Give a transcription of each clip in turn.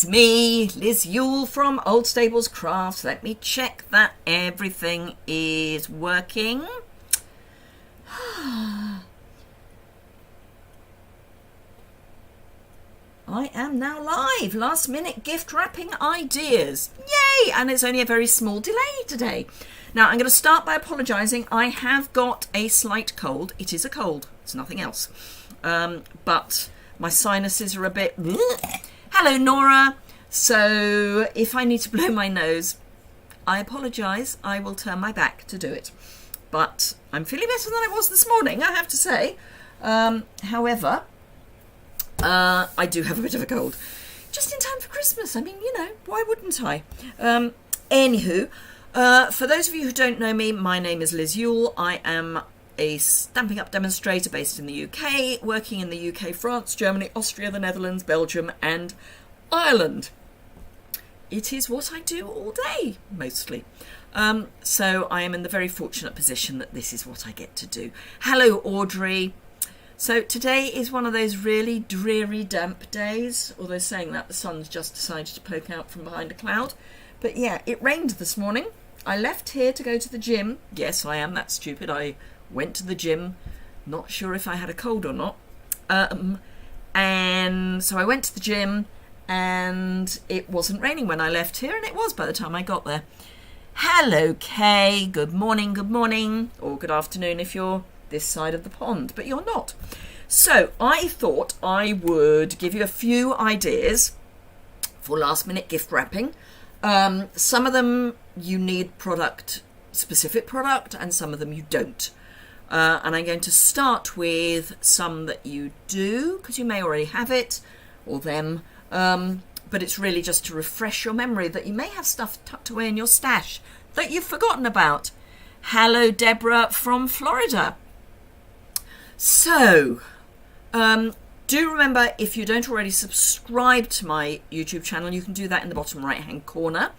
It's me, Liz Yuille from Old Stables Crafts. Let me check that everything is working. I am now live. Last minute gift wrapping ideas. Yay! And it's only a very small delay today. Now I'm going to start by apologising. I have got a slight cold. It is a cold. It's nothing else. But my sinuses are a bit... Hello, Nora. So if I need to blow my nose, I apologise. I will turn my back to do it. But I'm feeling better than I was this morning, I have to say. However, I do have a bit of a cold. Just in time for Christmas. I mean, you know, why wouldn't I? Anywho, for those of you who don't know me, my name is Liz Yuille. I am a Stampin' Up demonstrator based in the UK, working in the UK, France, Germany, Austria, the Netherlands, Belgium and Ireland. It is what I do all day, mostly. So I am in the very fortunate position that this is what I get to do. Hello, Audrey. So today is one of those really dreary, damp days, although saying that the sun's just decided to poke out from behind a cloud. But yeah, it rained this morning. I left here to go to the gym. Yes, I am that stupid. I went to the gym, not sure if I had a cold or not. And so I went to the gym and it wasn't raining when I left here, and it was by the time I got there. Hello, Kay. Good morning, or good afternoon if you're this side of the pond, but you're not. So I thought I would give you a few ideas for last minute gift wrapping. Some of them you need specific product, and some of them you don't. And I'm going to start with some that you do, because you may already have it, or them, but it's really just to refresh your memory that you may have stuff tucked away in your stash that you've forgotten about. Hello, Deborah from Florida. So, do remember, if you don't already subscribe to my YouTube channel, you can do that in the bottom right-hand corner.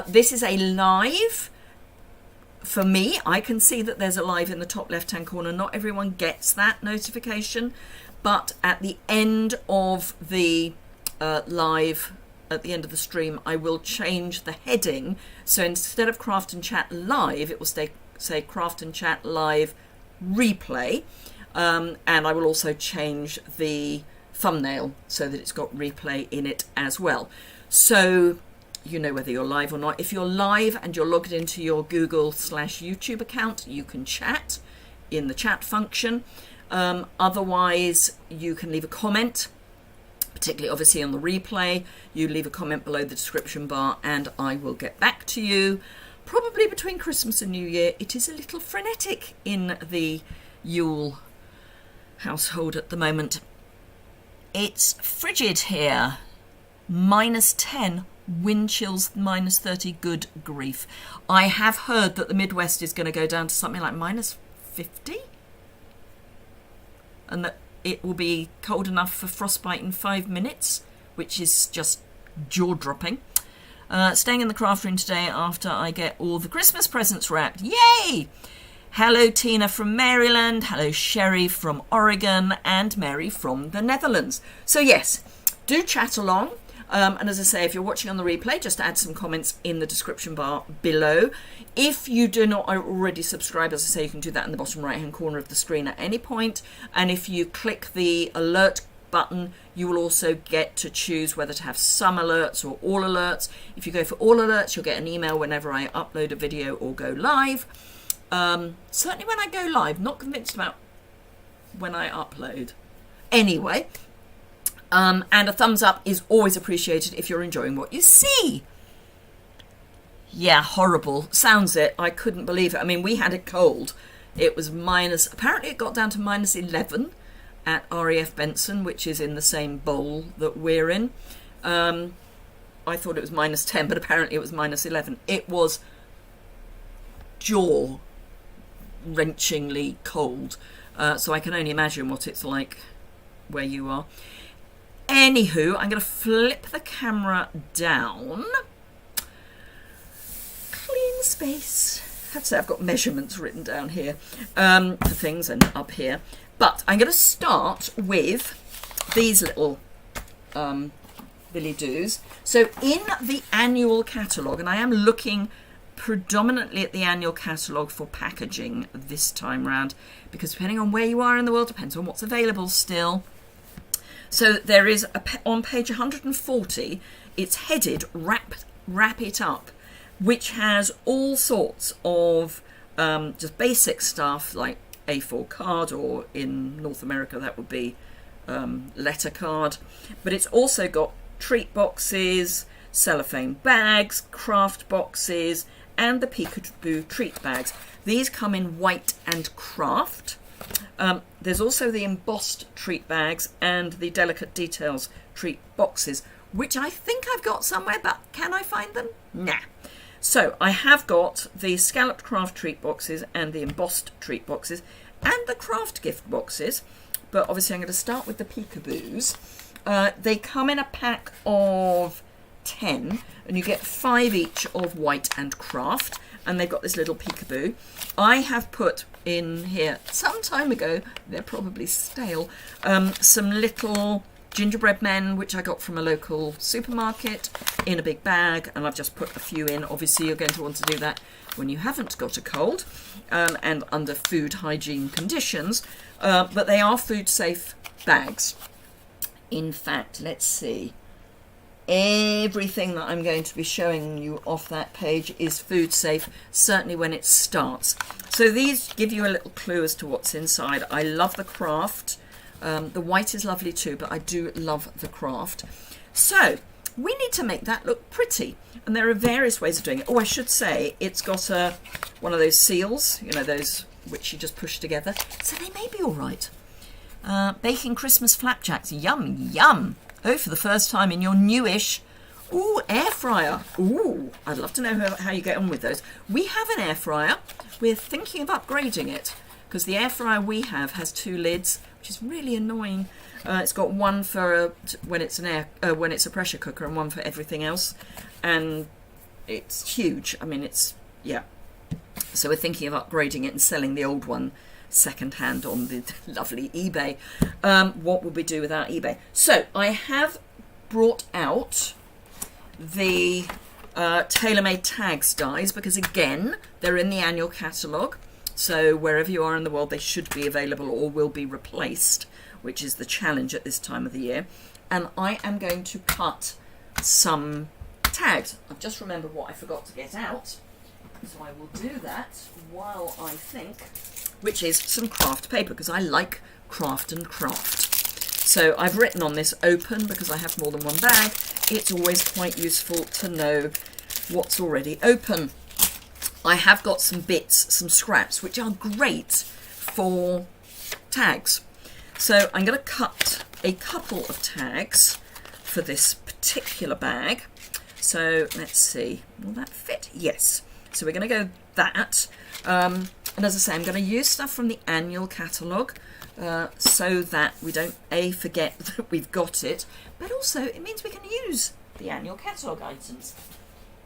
This is a live. For me, I can see that there's a live in the top left-hand corner. Not everyone gets that notification, but at the end of the live, at the end of the stream, I will change the heading. So instead of Craft and Chat Live, it will say Craft and Chat Live Replay. And I will also change the thumbnail so that it's got replay in it as well. So you know whether you're live or not. If you're live and you're logged into your Google/YouTube account, you can chat in the chat function. Otherwise, you can leave a comment, particularly obviously on the replay. You leave a comment below the description bar and I will get back to you. Probably between Christmas and New Year. It is a little frenetic in the Yuille household at the moment. It's frigid here. -10, wind chills -30, good grief. I have heard that the Midwest is going to go down to something like -50, and that it will be cold enough for frostbite in 5 minutes, which is just jaw-dropping. Staying in the craft room today after I get all the Christmas presents wrapped. Yay! Hello, Tina from Maryland. Hello, Sherry from Oregon, and Mary from the Netherlands. So yes, do chat along. And as I say, if you're watching on the replay, just add some comments in the description bar below. If you do not already subscribe, as I say, you can do that in the bottom right-hand corner of the screen at any point. And if you click the alert button, you will also get to choose whether to have some alerts or all alerts. If you go for all alerts, you'll get an email whenever I upload a video or go live. Certainly when I go live, not convinced about when I upload. Anyway, and a thumbs up is always appreciated if you're enjoying what you see. Yeah, horrible. Sounds it. I couldn't believe it. I mean, we had it cold. It was apparently it got down to -11 at RAF Benson, which is in the same bowl that we're in. I thought it was -10, but apparently it was -11. It was jaw-wrenchingly cold. So I can only imagine what it's like where you are. Anywho, I'm going to flip the camera down. Clean space. I have to say I've got measurements written down here for things and up here. But I'm going to start with these little Billy Doos. So in the annual catalogue, and I am looking predominantly at the annual catalogue for packaging this time round, because depending on where you are in the world, depends on what's available still. So there is, on page 140, it's headed Wrap It Up, which has all sorts of just basic stuff like A4 card, or in North America that would be letter card. But it's also got treat boxes, cellophane bags, craft boxes, and the Peekaboo treat bags. These come in white and craft. There's also the embossed treat bags and the delicate details treat boxes, which I think I've got somewhere, but can I find them? Nah. So I have got the scalloped craft treat boxes and the embossed treat boxes and the craft gift boxes, but obviously I'm going to start with the Peekaboos. They come in a pack of 10, and you get 5 each of white and craft, and they've got this little Peekaboo. I have put in here some time ago, they're probably stale, some little gingerbread men, which I got from a local supermarket, in a big bag, and I've just put a few in. Obviously you're going to want to do that when you haven't got a cold, and under food hygiene conditions, but they are food safe bags. In fact, let's see, everything that I'm going to be showing you off that page is food safe, certainly when it starts. So these give you a little clue as to what's inside. I love the craft. The white is lovely too, but I do love the craft. So we need to make that look pretty, and there are various ways of doing it. Oh, I should say it's got one of those seals, you know, those which you just push together, so they may be all right. Baking Christmas flapjacks, yum yum. Oh, for the first time in your newish, ooh, air fryer. Ooh, I'd love to know how you get on with those. We have an air fryer. We're thinking of upgrading it, because the air fryer we have has 2 lids, which is really annoying. It's got one for when it's a pressure cooker, and one for everything else, and it's huge. I mean, yeah. So we're thinking of upgrading it and selling the old one second hand on the lovely eBay. What would we do without eBay? So I have brought out the tailor-made tags dies, because again, they're in the annual catalogue. So wherever you are in the world, they should be available or will be replaced, which is the challenge at this time of the year. And I am going to cut some tags. I've just remembered what I forgot to get out, so I will do that while I think, which is some craft paper, because I like craft and craft. So I've written on this open, because I have more than one bag. It's always quite useful to know what's already open. I have got some bits, some scraps, which are great for tags. So I'm going to cut a couple of tags for this particular bag. So let's see, will that fit? Yes. So we're going to go that. And as I say, I'm going to use stuff from the annual catalogue, so that we don't forget that we've got it, but also it means we can use the annual catalogue items.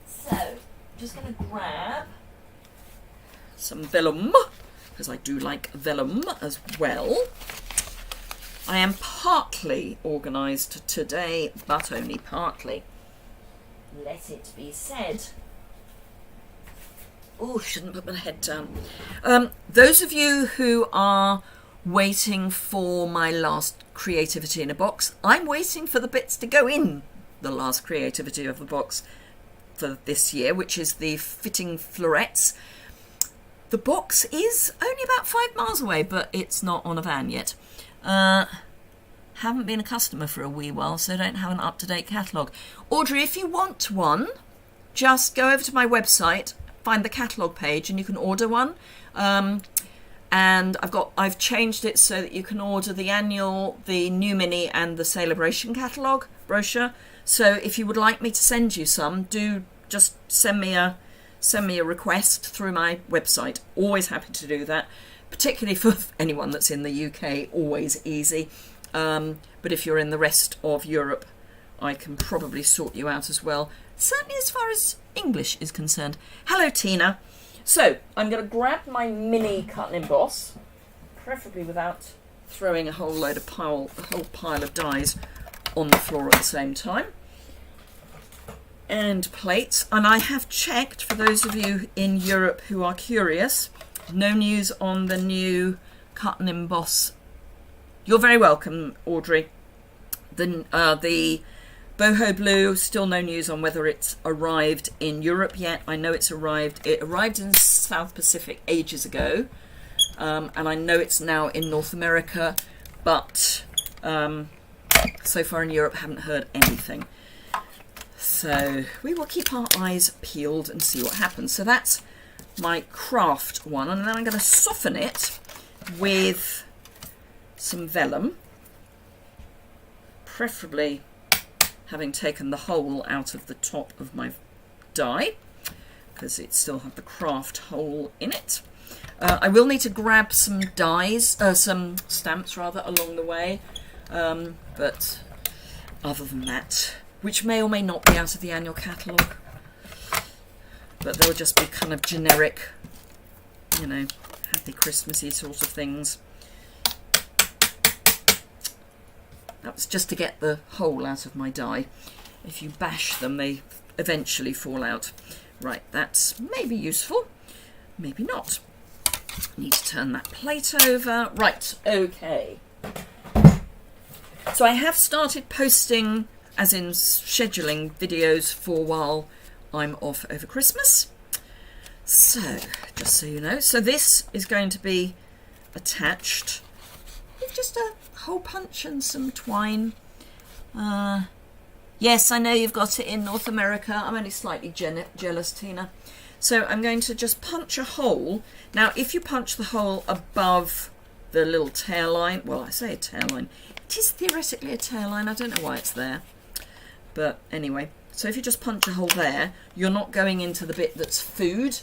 So I'm just going to grab some vellum, because I do like vellum as well. I am partly organised today, but only partly. Let it be said. Oh, shouldn't put my head down. Those of you who are waiting for my last creativity in a box, I'm waiting for the bits to go in the last creativity of the box for this year, which is the fitting florets. The box is only about 5 miles away, but it's not on a van yet. Haven't been a customer for a wee while, so don't have an up-to-date catalogue. Audrey, if you want one, just go over to my website, find the catalogue page, and you can order one. And I've changed it so that you can order the annual, the new mini, and the celebration catalogue brochure. So if you would like me to send you some, do just send me a request through my website. Always happy to do that, particularly for anyone that's in the UK. Always easy. But if you're in the rest of Europe, I can probably sort you out as well. Certainly as far as English is concerned. Hello, Tina. So I'm going to grab my mini cut and emboss, preferably without throwing a whole pile of dies on the floor at the same time. and plates. And I have checked, for those of you in Europe who are curious, no news on the new cut and emboss. You're very welcome, Audrey. The boho blue, still no news on whether it's arrived in Europe yet. I know it's arrived. It arrived in South Pacific ages ago, and I know it's now in North America, but so far in Europe haven't heard anything. So we will keep our eyes peeled and see what happens. So that's my craft one, and then I'm going to soften it with some vellum, preferably having taken the hole out of the top of my die, because it still has the craft hole in it. I will need to grab some dies, some stamps rather, along the way, but other than that, which may or may not be out of the annual catalogue, but they'll just be kind of generic, you know, happy Christmassy sort of things. That was just to get the hole out of my die. If you bash them, they eventually fall out. Right, that's maybe useful, maybe not. Need to turn that plate over. Right, okay. So I have started posting, as in scheduling, videos for while I'm off over Christmas. So, just so you know, so this is going to be attached with just a hole punch and some twine. Yes, I know you've got it in North America. I'm only slightly jealous, Tina. So I'm going to just punch a hole. Now, if you punch the hole above the little tail line, well, I say a tail line. It is theoretically a tail line. I don't know why it's there. But anyway, so if you just punch a hole there, you're not going into the bit that's food.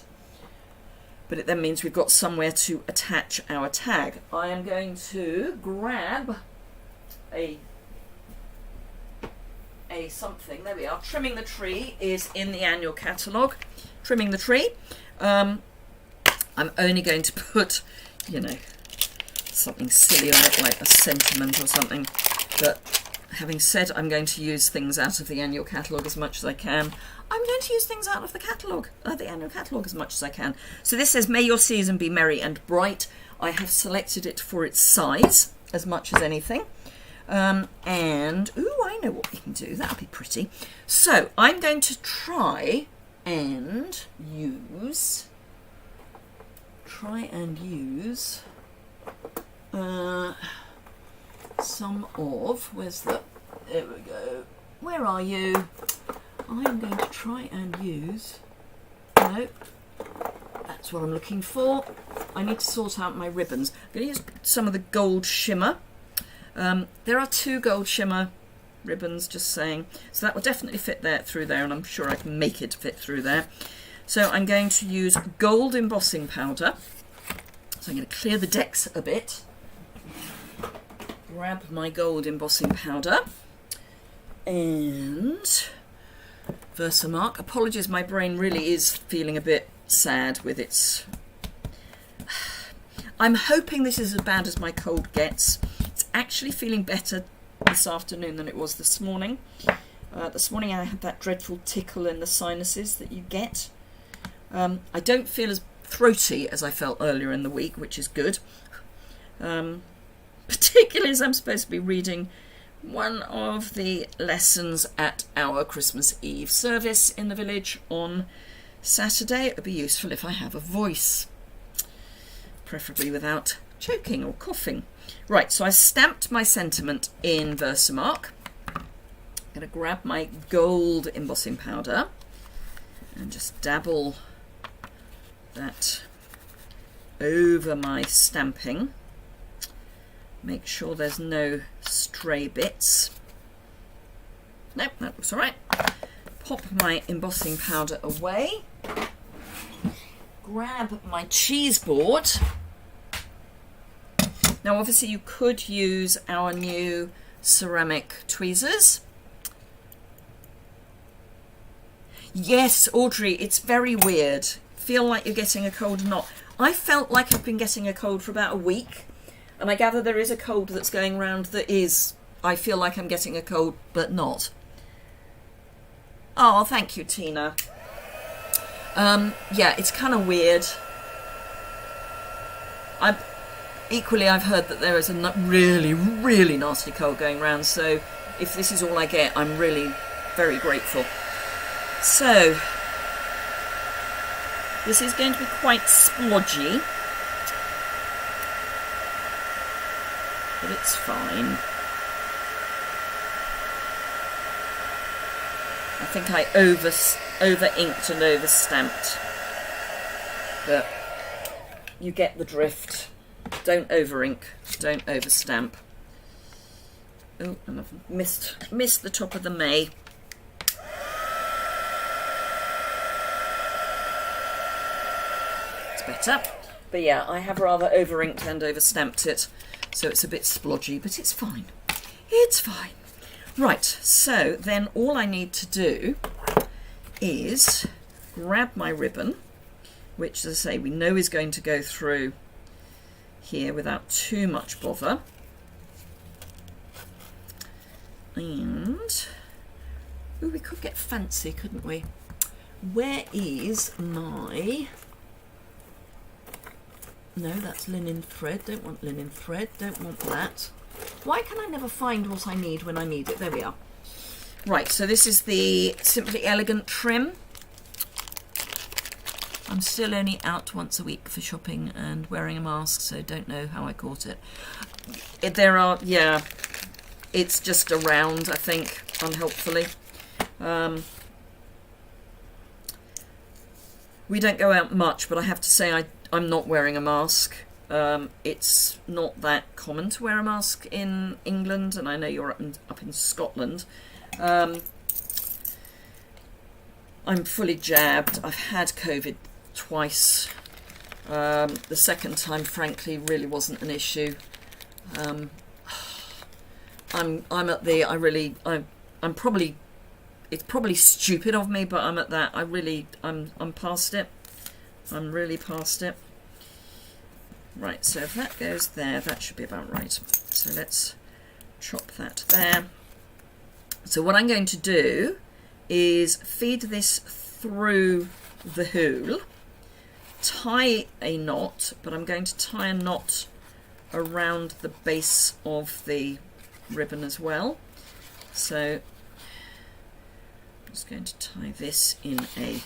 But it then means we've got somewhere to attach our tag. I am going to grab a something. There we are. Trimming the Tree is in the annual catalogue. Trimming the Tree. I'm only going to put, you know, something silly on it, like a sentiment or something. But having said I'm going to use things out of the annual catalogue as much as I can, I'm going to use things out of the catalogue, the annual catalogue, as much as I can. So this says, "May your season be merry and bright." I have selected it for its size as much as anything. And, ooh, I know what we can do. That'll be pretty. So I'm going to try and use some of, there we go. Where are you? I'm going to try and use, no, that's what I'm looking for. I need to sort out my ribbons. I'm going to use some of the gold shimmer. There are 2 gold shimmer ribbons, just saying. So that will definitely fit there through there, and I'm sure I can make it fit through there. So I'm going to use gold embossing powder. So I'm going to clear the decks a bit. Grab my gold embossing powder. And Versamark. Apologies, my brain really is feeling a bit sad with its... I'm hoping this is as bad as my cold gets. It's actually feeling better this afternoon than it was this morning. This morning I had that dreadful tickle in the sinuses that you get. I don't feel as throaty as I felt earlier in the week, which is good. Particularly as I'm supposed to be reading one of the lessons at our Christmas Eve service in the village on Saturday. It would be useful if I have a voice, preferably without choking or coughing. Right, so I stamped my sentiment in Versamark. I'm going to grab my gold embossing powder and just dabble that over my stamping. Make sure there's no stray bits. Nope, that looks all right. Pop my embossing powder away. Grab my cheese board. Now, obviously, you could use our new ceramic tweezers. Yes, Audrey, it's very weird. Feel like you're getting a cold or not. I felt like I've been getting a cold for about a week. And I gather there is a cold that's going around that is, I feel like I'm getting a cold, but not. Oh, thank you, Tina. Yeah, it's kind of weird. I've heard that there is a really, really nasty cold going around, so if this is all I get, I'm really very grateful. So, this is going to be quite splodgy, but it's fine. I think I over-inked and over-stamped, but you get the drift. Don't over-ink, don't over-stamp. Oh, and I've missed the top of the May. It's better. But yeah, I have rather over-inked and over-stamped it, so it's a bit splodgy, but it's fine. It's fine. Right, so then all I need to do is grab my ribbon, which, as I say, we know is going to go through here without too much bother. And, ooh, we could get fancy, couldn't we? Where is my... No, that's linen thread. Don't want linen thread. Don't want that. Why can I never find what I need when I need it? There we are. Right, so this is the Simply Elegant trim. I'm still only out once a week for shopping and wearing a mask, so don't know how I caught it. Yeah, it's just around, I think, unhelpfully. We don't go out much, but I have to say I'm not wearing a mask. It's not that common to wear a mask in England, and I know you're up in Scotland. I'm fully jabbed. I've had COVID twice. The second time, frankly, really wasn't an issue. I'm at the I'm probably, it's probably stupid of me, but I'm at that. I'm past it. I'm really past it. Right, so if that goes there, that should be about right. So let's chop that there. So what I'm going to do is feed this through the hool, tie a knot, but I'm going to tie a knot around the base of the ribbon as well. So I'm just going to tie this in a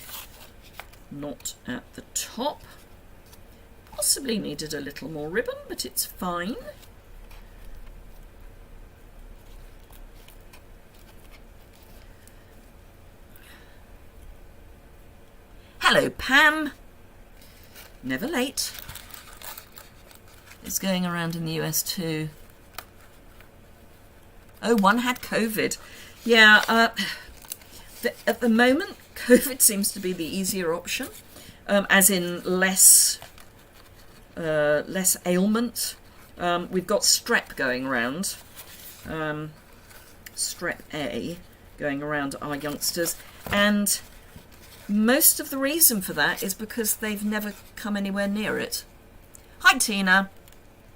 knot at the top. Possibly needed a little more ribbon, but it's fine. Hello, Pam. Never late. It's going around in the US too. Oh, one had COVID. Yeah, at the moment, COVID seems to be the easier option, as in less ailment. We've got strep going around, strep A going around our youngsters, and most of the reason for that is because they've never come anywhere near it. Hi, Tina.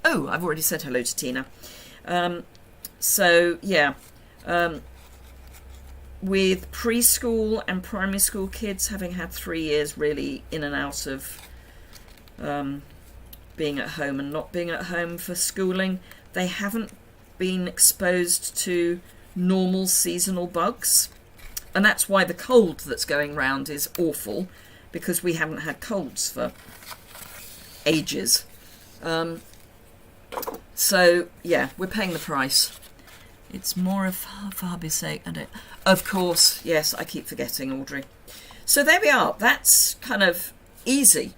Oh, I've already said hello to Tina. So yeah, with preschool and primary school kids having had 3 years really in and out of being at home and not being at home for schooling, they haven't been exposed to normal seasonal bugs. And that's why the cold that's going round is awful, because we haven't had colds for ages. So, yeah, we're paying the price. It's more for hubby's sake. Of course, yes, I keep forgetting, Audrey. So there we are. That's kind of easy.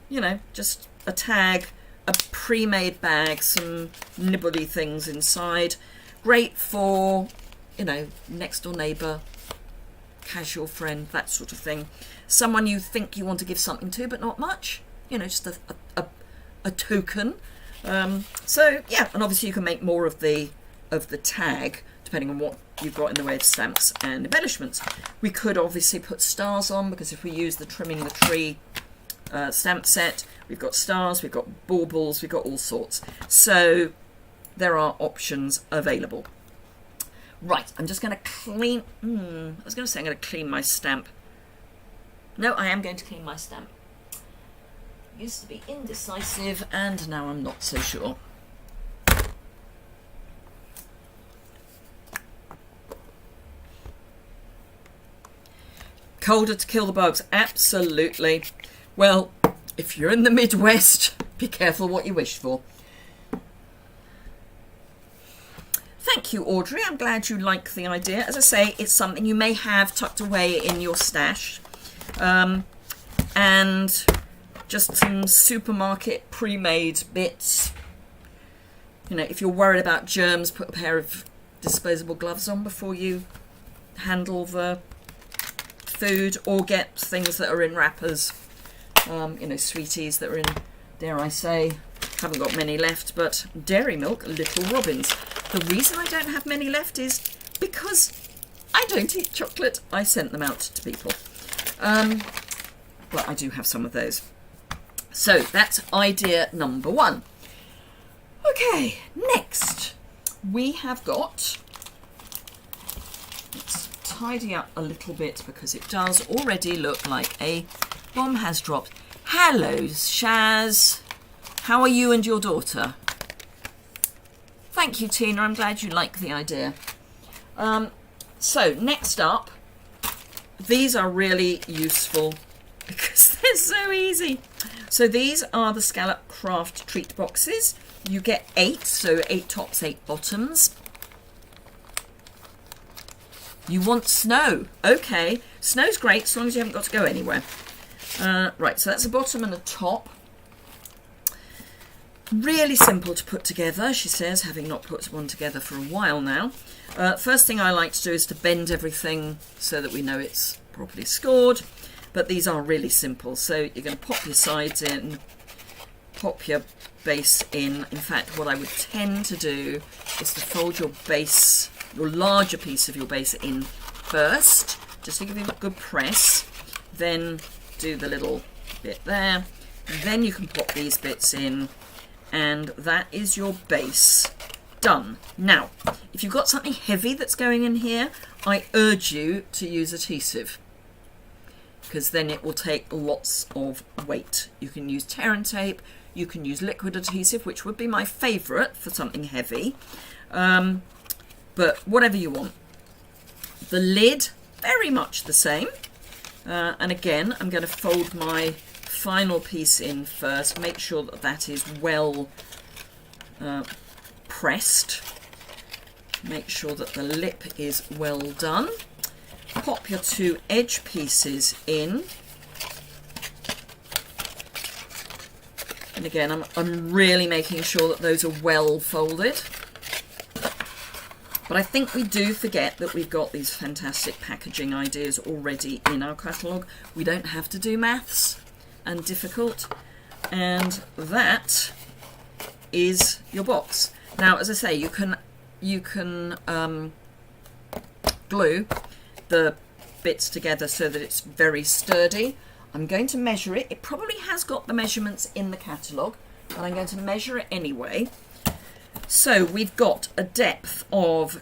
You know, just a tag, a pre-made bag, some nibbly things inside. Great for, you know, next door neighbour, casual friend, that sort of thing. Someone you think you want to give something to, but not much. You know, just a token. So yeah, and obviously you can make more of the tag depending on what you've got in the way of stamps and embellishments. We could obviously put stars on, because if we use the Trimming the Tree stamp set, we've got stars, we've got baubles, we've got all sorts. So there are options available. Right, I'm just going to clean... I was going to say I'm going to clean my stamp. No, I am going to clean my stamp. Used to be indecisive, and now I'm not so sure. Colder to kill the bugs? Absolutely. Well, if you're in the Midwest, be careful what you wish for. Thank you, Audrey. I'm glad you like the idea. As I say, it's something you may have tucked away in your stash. And just some supermarket pre-made bits. You know, if you're worried about germs, put a pair of disposable gloves on before you handle the food, or get things that are in wrappers. You know, sweeties that are in, dare I say, haven't got many left, but Dairy Milk Little Robins. The reason I don't have many left is because I don't eat chocolate. I sent them out to people. But I do have some of those. So that's idea number one. Okay, next we have got, let's tidy up a little bit because it does already look like a bomb has dropped. Hello, Shaz. How are you and your daughter? Thank you, Tina. I'm glad you like the idea. So next up, these are really useful because they're so easy. So these are the Scalloped Craft treat boxes. You get 8, so 8 tops, 8 bottoms. You want snow. Okay, snow's great as long as you haven't got to go anywhere. Right, so that's a bottom and a top. Really simple to put together, she says, having not put one together for a while now. First thing I like to do is to bend everything so that we know it's properly scored. But these are really simple. So you're going to pop your sides in, pop your base in. In fact, what I would tend to do is to fold your base, your larger piece of your base in first, just to give you a good press. Then do the little bit there. Then you can pop these bits in. And that is your base done. Now, if you've got something heavy that's going in here, I urge you to use adhesive, because then it will take lots of weight. You can use tear and tape, you can use liquid adhesive, which would be my favourite for something heavy, but whatever you want. The lid, very much the same, and again, I'm going to fold my final piece in first. Make sure that that is well pressed. Make sure that the lip is well done. Pop your 2 edge pieces in. And again, I'm really making sure that those are well folded. But I think we do forget that we've got these fantastic packaging ideas already in our catalogue. We don't have to do maths and difficult, and that is your box. Now, as I say, you can glue the bits together so that it's very sturdy. I'm going to measure it. It probably has got the measurements in the catalogue, but I'm going to measure it anyway. So we've got a depth of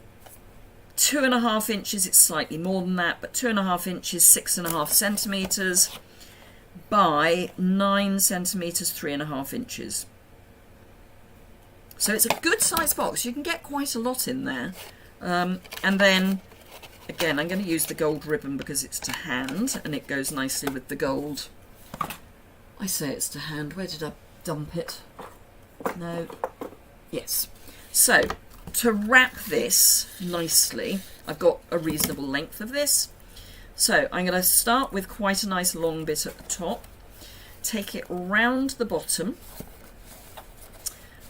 2.5 inches. It's slightly more than that, but 2.5 inches, 6.5 centimetres. By 9 centimetres, 3.5 inches. So it's a good size box. You can get quite a lot in there. And then, again, I'm going to use the gold ribbon because it's to hand and it goes nicely with the gold. I say it's to hand. Where did I dump it? No. Yes. So, to wrap this nicely, I've got a reasonable length of this. So I'm going to start with quite a nice long bit at the top, take it round the bottom,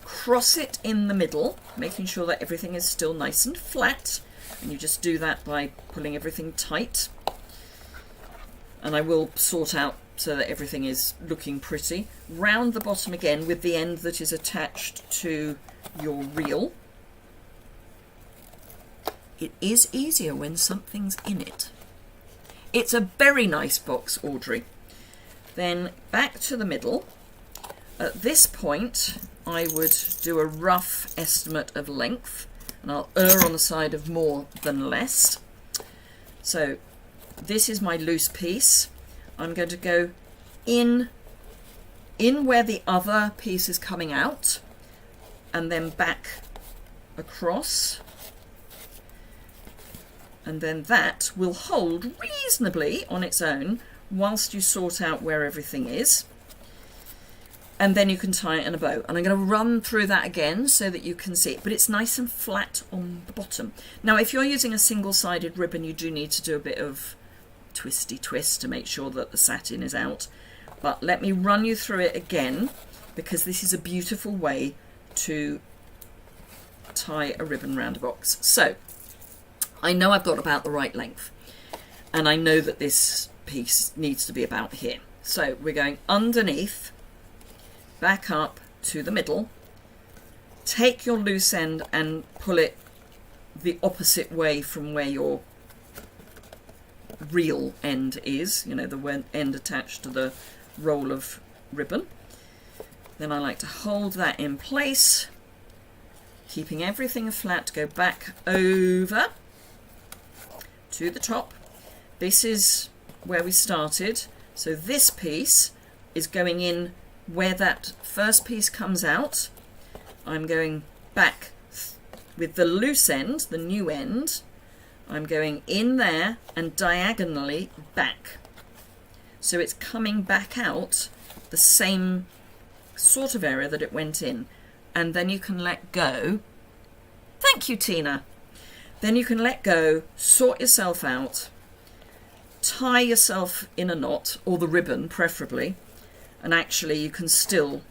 cross it in the middle, making sure that everything is still nice and flat, and you just do that by pulling everything tight. And I will sort out so that everything is looking pretty. Round the bottom again with the end that is attached to your reel. It is easier when something's in it. It's a very nice box, Audrey. Then back to the middle. At this point, I would do a rough estimate of length. and I'll err on the side of more than less. So this is my loose piece. I'm going to go in where the other piece is coming out, and then back across, and then that will hold reasonably on its own whilst you sort out where everything is, and then you can tie it in a bow. And I'm going to run through that again so that you can see it, but it's nice and flat on the bottom. Now if you're using a single-sided ribbon, you do need to do a bit of twisty twist to make sure that the satin is out, but let me run you through it again, because this is a beautiful way to tie a ribbon round a box. So I know I've got about the right length, and I know that this piece needs to be about here. So we're going underneath, back up to the middle, take your loose end and pull it the opposite way from where your real end is, you know, the end attached to the roll of ribbon. Then I like to hold that in place, keeping everything flat, go back over to the top. This is where we started, so this piece is going in where that first piece comes out. I'm going back with the loose end, the new end. I'm going in there and diagonally back, so it's coming back out the same sort of area that it went in. And then you can let go. Thank you, Tina. Then you can let go, sort yourself out, tie yourself in a knot, or the ribbon preferably, and actually you can still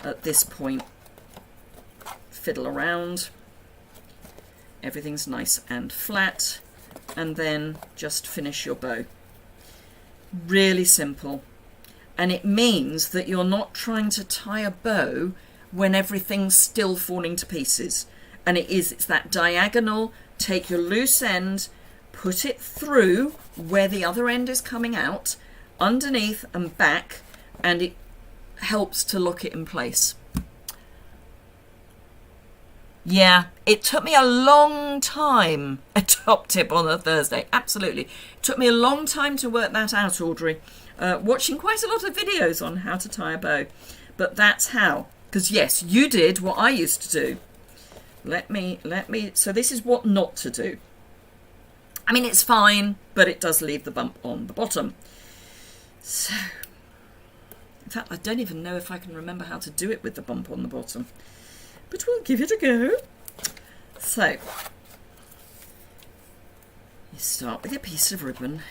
at this point fiddle around. Everything's nice and flat, and then just finish your bow. Really simple. And it means that you're not trying to tie a bow when everything's still falling to pieces. And it's that diagonal, take your loose end, put it through where the other end is coming out, underneath and back, and it helps to lock it in place. Yeah, it took me a long time. A top tip on a Thursday, absolutely. It took me a long time to work that out, Audrey. Watching quite a lot of videos on how to tie a bow. But that's how. Because yes, you did what I used to do. Let me, so this is what not to do. I mean, it's fine, but it does leave the bump on the bottom. So, in fact, I don't even know if I can remember how to do it with the bump on the bottom. But we'll give it a go. So, you start with your piece of ribbon.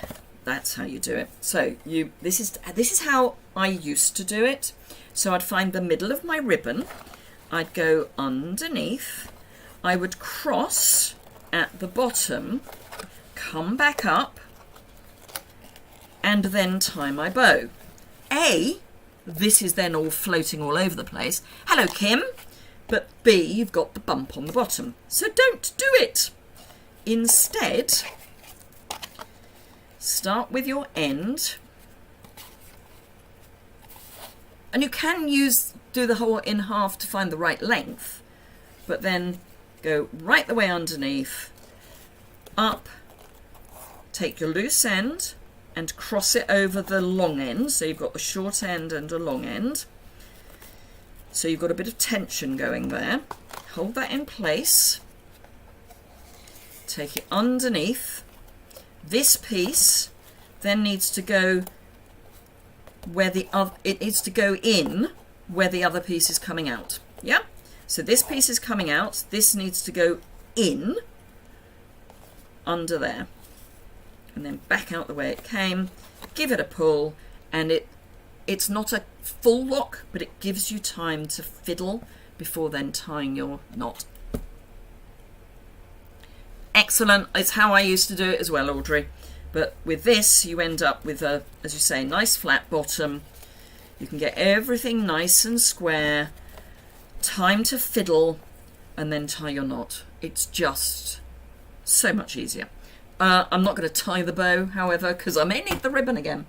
That's how you do it. So this is how I used to do it. So I'd find the middle of my ribbon, I'd go underneath, I would cross at the bottom, come back up, and then tie my bow. This is then all floating all over the place. Hello, Kim. But B, you've got the bump on the bottom. So don't do it. Instead, start with your end. And you can do the whole in half to find the right length. But then go right the way underneath, up, take your loose end and cross it over the long end. So you've got the short end and a long end. So you've got a bit of tension going there. Hold that in place. Take it underneath. This piece then needs to go where it needs to go in where the other piece is coming out. Yeah? So this piece is coming out. This needs to go in under there. And then back out the way it came. Give it a pull, and it's not a full lock, but it gives you time to fiddle before then tying your knot. Excellent. It's how I used to do it as well, Audrey. But with this, you end up with a, as you say, nice flat bottom. You can get everything nice and square. Time to fiddle and then tie your knot. It's just so much easier. I'm not going to tie the bow, however, because I may need the ribbon again.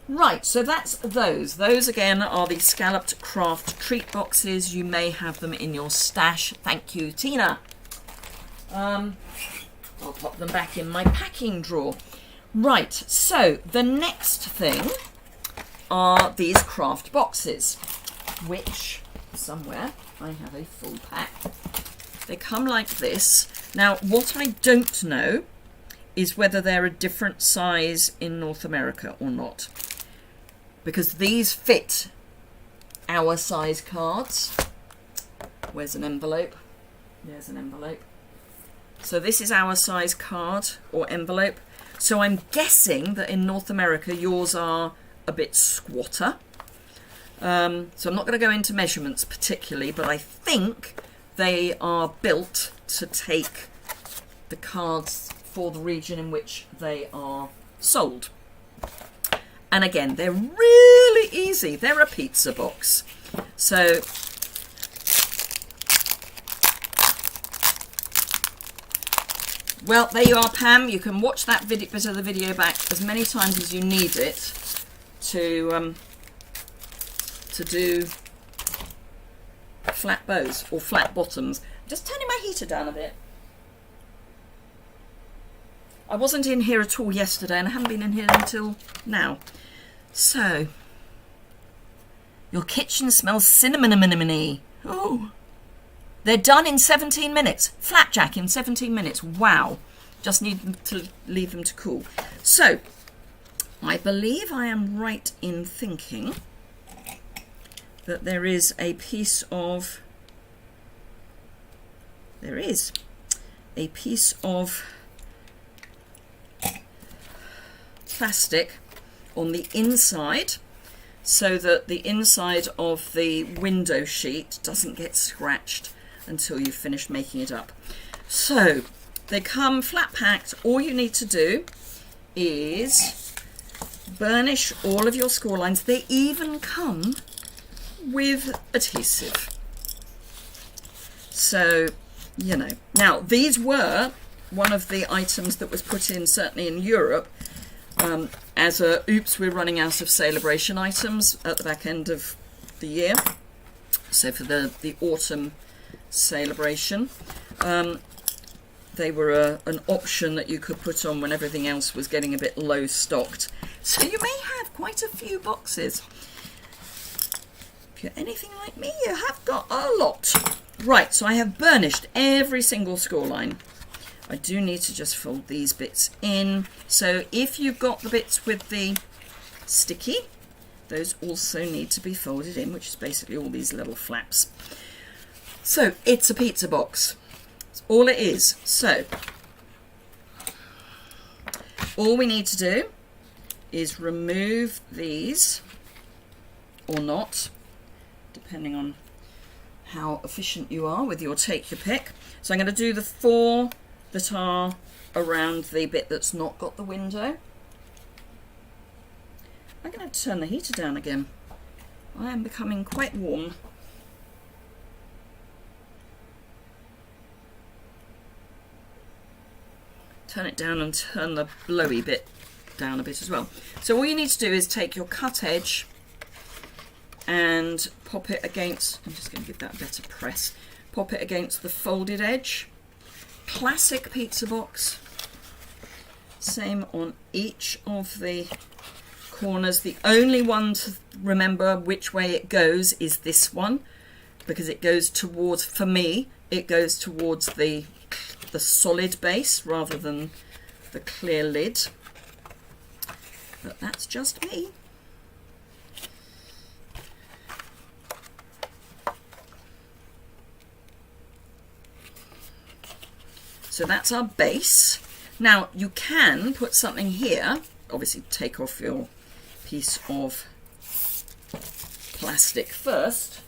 Right, so that's those. Those, again, are the Scalloped Craft treat boxes. You may have them in your stash. Thank you, Tina. I'll pop them back in my packing drawer. Right, so the next thing are these craft boxes, which somewhere I have a full pack. They come like this. Now, what I don't know is whether they're a different size in North America or not, because these fit our size cards. Where's an envelope? There's an envelope. So this is our size card or envelope. So I'm guessing that in North America yours are a bit squatter. So I'm not going to go into measurements particularly, but I think they are built to take the cards for the region in which they are sold. And again, they're really easy. They're a pizza box. So well, there you are, Pam. You can watch that bit of the video back as many times as you need it to do flat bows or flat bottoms. Just turning my heater down a bit. I wasn't in here at all yesterday, and I haven't been in here until now. So, your kitchen smells cinnamon-y. Oh. They're done in 17 minutes. Flapjack in 17 minutes. Wow. Just need to leave them to cool. So, I believe I am right in thinking that there is a piece of... There is a piece of plastic on the inside, so that the inside of the window sheet doesn't get scratched until you've finished making it up. So they come flat packed. All you need to do is burnish all of your score lines. They even come with adhesive. So, you know. Now, these were one of the items that was put in, certainly in Europe, as a, oops, we're running out of celebration items at the back end of the year. So for the autumn celebration, they were an option that you could put on when everything else was getting a bit low stocked. So you may have quite a few boxes. If you're anything like me, you have got a lot. Right, so I have burnished every single score line. I do need to just fold these bits in. So if you've got the bits with the sticky, those also need to be folded in, which is basically all these little flaps. So it's a pizza box. That's all it is. So all we need to do is remove these, or not, depending on how efficient you are with your take your pick. So I'm going to do the 4 that are around the bit that's not got the window. I'm going to have to turn the heater down again. I am becoming quite warm. Turn it down and turn the blowy bit down a bit as well. So all you need to do is take your cut edge and pop it against, I'm just going to give that a better press, pop it against the folded edge. Classic pizza box. Same on each of the corners. The only one to remember which way it goes is this one, because it goes towards, for me, it goes towards the solid base rather than the clear lid. But that's just me. So that's our base. Now you can put something here, obviously take off your piece of plastic first.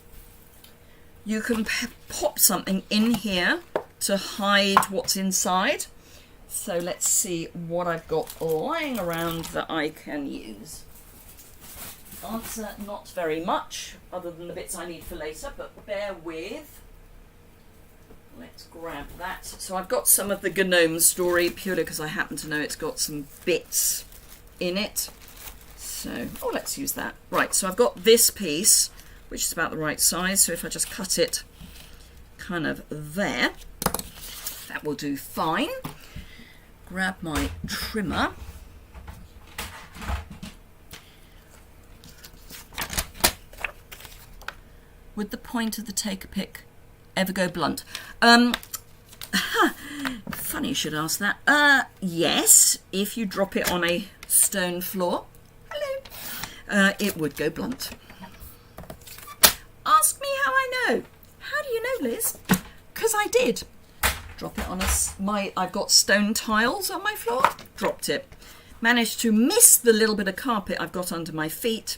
You can pop something in here to hide what's inside. So let's see what I've got lying around that I can use. Answer, not very much, other than the bits I need for later, but bear with. Let's grab that. So I've got some of the Gnome story, purely because I happen to know it's got some bits in it. So, oh, let's use that. Right, so I've got this piece, which is about the right size. So if I just cut it kind of there, That will do fine. Grab my trimmer. Would the point of the take a pick ever go blunt? Funny you should ask that. Yes, if you drop it on a stone floor, hello, it would go blunt. Ask me how I know. How do you know, Liz? Because I did. Drop it on I've got stone tiles on my floor. Dropped it. Managed to miss the little bit of carpet I've got under my feet.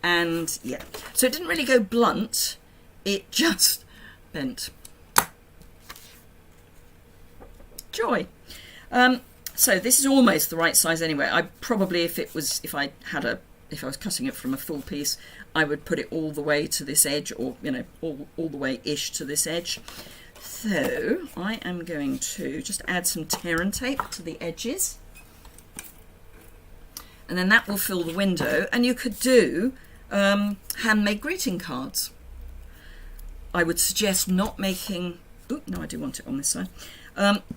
And yeah, so it didn't really go blunt. It just bent. Joy. So this is almost the right size anyway. I probably, if I was cutting it from a full piece, I would put it all the way to this edge, or all the way ish to this edge. So I am going to just add some tear and tape to the edges, and then that will fill the window. And you could do handmade greeting cards. I would suggest not making. Oh no, I do want it on this side.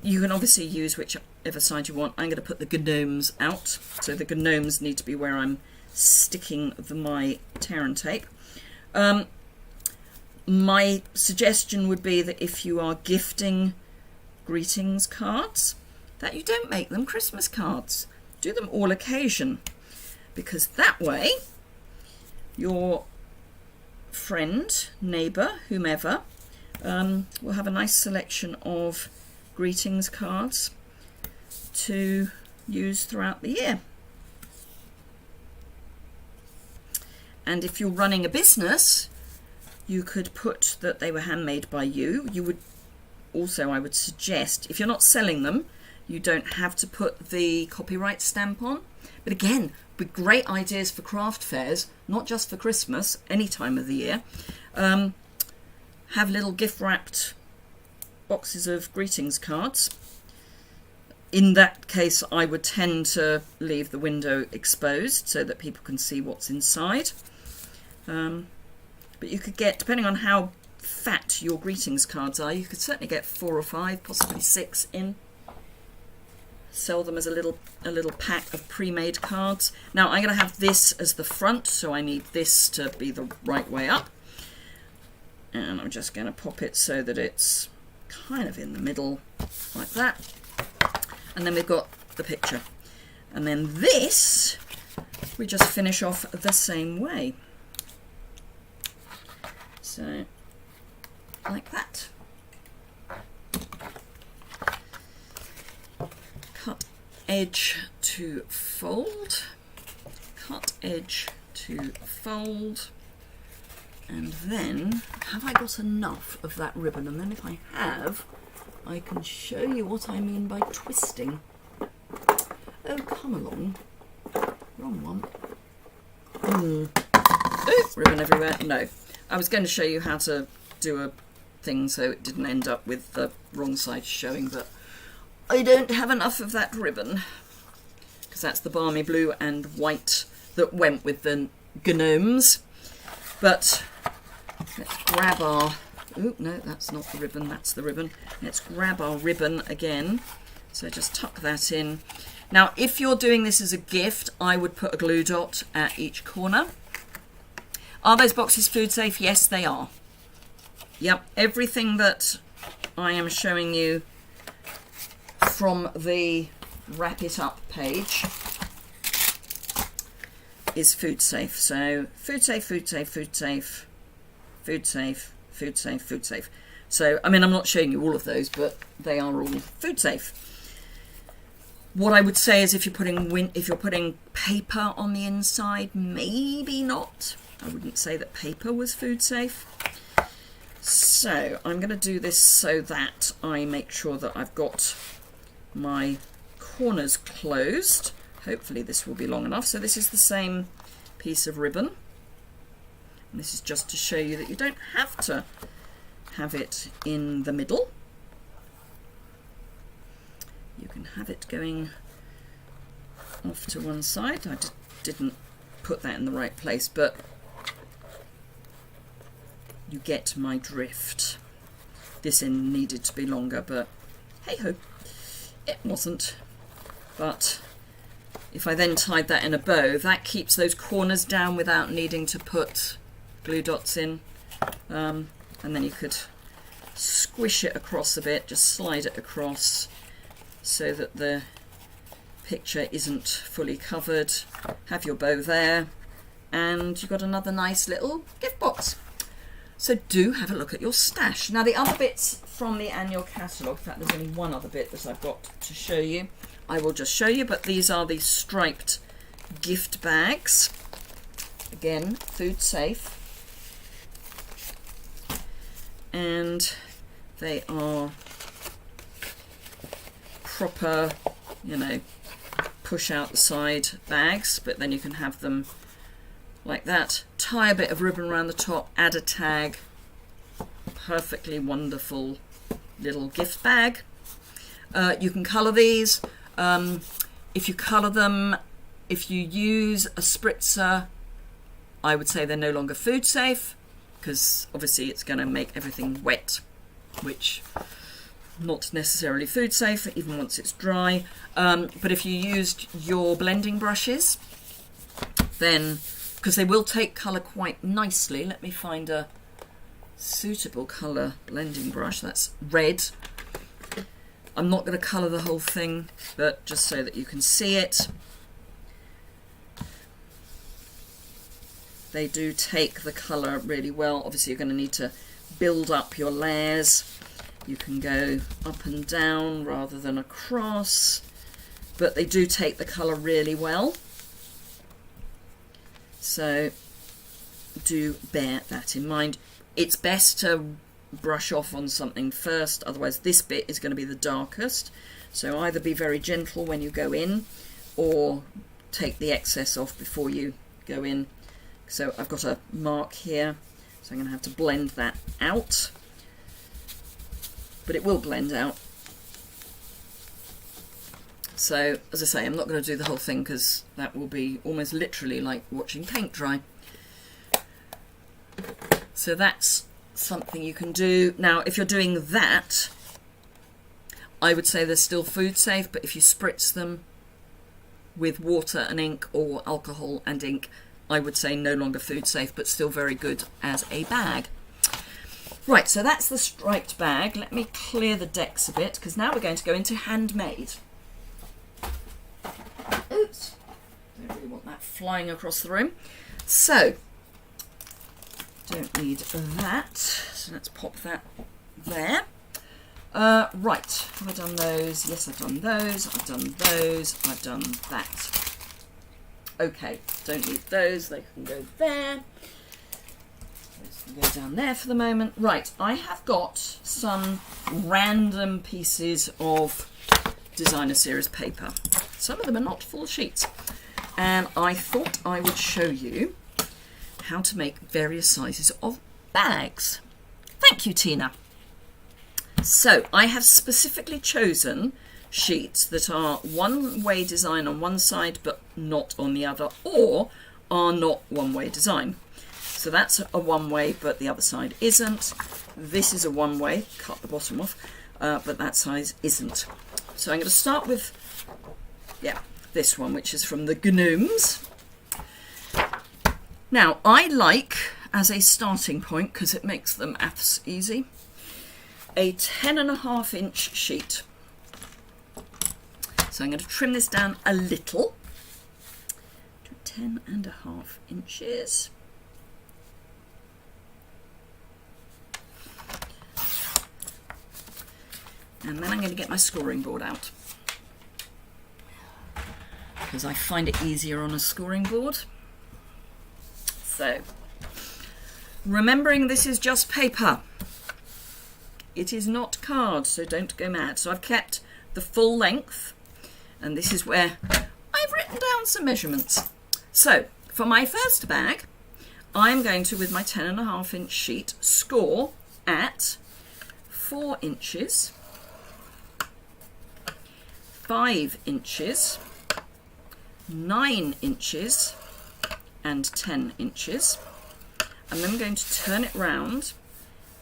You can obviously use whichever side you want. I'm going to put the gnomes out, so the gnomes need to be where I'm sticking my tear and tape. My suggestion would be that if you are gifting greetings cards, that you don't make them Christmas cards. Do them all occasion, because that way your friend, neighbour, whomever, will have a nice selection of greetings cards to use throughout the year. And if you're running a business, you could put that they were handmade by you. You would also, I would suggest, if you're not selling them, you don't have to put the copyright stamp on. But again, with great ideas for craft fairs, not just for Christmas, any time of the year. Have little gift wrapped boxes of greetings cards. In that case, I would tend to leave the window exposed so that people can see what's inside. But you could get, depending on how fat your greetings cards are, you could certainly get 4 or 5, possibly 6 in. Sell them as a little pack of pre-made cards. Now I'm going to have this as the front, so I need this to be the right way up. And I'm just going to pop it so that it's kind of in the middle, like that. And then we've got the picture. And then this, we just finish off the same way. So, like that. Cut edge to fold. Cut edge to fold. And then, have I got enough of that ribbon? And then if I have, I can show you what I mean by twisting. Oh, come along. Wrong one. Oh, ribbon everywhere. No. I was going to show you how to do a thing so it didn't end up with the wrong side showing, that I don't have enough of that ribbon, because that's the balmy blue and white that went with the gnomes. But let's grab our... Oh, no, that's not the ribbon, that's the ribbon. Let's grab our ribbon again. So just tuck that in. Now, if you're doing this as a gift, I would put a glue dot at each corner. Are those boxes food safe? Yes, they are. Yep, everything that I am showing you from the Wrap It Up page is food safe. So food safe, food safe, food safe, food safe, food safe, food safe. So, I mean, I'm not showing you all of those, but they are all food safe. What I would say is if you're putting paper on the inside, maybe not. I wouldn't say that paper was food safe. So I'm going to do this so that I make sure that I've got my corners closed. Hopefully this will be long enough. So this is the same piece of ribbon. And this is just to show you that you don't have to have it in the middle. You can have it going off to one side. I didn't put that in the right place, but you get my drift. This end needed to be longer, but hey ho, it wasn't. But if I then tied that in a bow, that keeps those corners down without needing to put glue dots in. And then you could squish it across a bit, just slide it across so that the picture isn't fully covered. Have your bow there, and you've got another nice little gift box. So do have a look at your stash. Now the other bits from the annual catalogue, in fact there's only one other bit that I've got to show you. I will just show you, but these are the striped gift bags. Again, food safe. And they are proper, you know, push out the side bags, but then you can have them like that. Tie a bit of ribbon around the top, add a tag. Perfectly wonderful little gift bag. You can colour these. If you colour them, if you use a spritzer, I would say they're no longer food safe, because obviously it's going to make everything wet, which not necessarily food safe even once it's dry. But if you used your blending brushes, then, because they will take colour quite nicely, let me find a suitable colour blending brush. That's red. I'm not going to colour the whole thing, but just so that you can see it. They do take the colour really well. Obviously you're going to need to build up your layers. You can go up and down rather than across, but they do take the colour really well. So do bear that in mind. It's best to brush off on something first, otherwise this bit is going to be the darkest. So either be very gentle when you go in, or take the excess off before you go in. So I've got a mark here, so I'm going to have to blend that out. But it will blend out. So, as I say, I'm not going to do the whole thing because that will be almost literally like watching paint dry. So that's something you can do. Now, if you're doing that, I would say they're still food safe, but if you spritz them with water and ink or alcohol and ink, I would say no longer food safe, but still very good as a bag. Right, so that's the striped bag. Let me clear the decks a bit, because now we're going to go into handmade. Oops, don't really want that flying across the room. So, don't need that, so let's pop that there. Right, have I done those? Yes, I've done those, I've done those, I've done that. Okay, don't need those, they can go there. Those can go down there for the moment. Right, I have got some random pieces of designer series paper. Some of them are not full sheets. And I thought I would show you how to make various sizes of bags. Thank you, Tina. So I have specifically chosen sheets that are one-way design on one side but not on the other, or are not one-way design. So that's a one-way but the other side isn't. This is a one-way, cut the bottom off, but that size isn't. So I'm going to start with, this one, which is from the Gnomes. Now I like, as a starting point, because it makes them apps easy, a 10.5 inch sheet. So I'm going to trim this down a little to 10.5 inches. And then I'm going to get my scoring board out, because I find it easier on a scoring board. So, remembering this is just paper. It is not card, so don't go mad. So I've kept the full length, and this is where I've written down some measurements. So, for my first bag, I'm going to, with my 10.5 inch sheet, score at 4 inches, 5 inches, 9 inches, and 10 inches. And then I'm going to turn it round,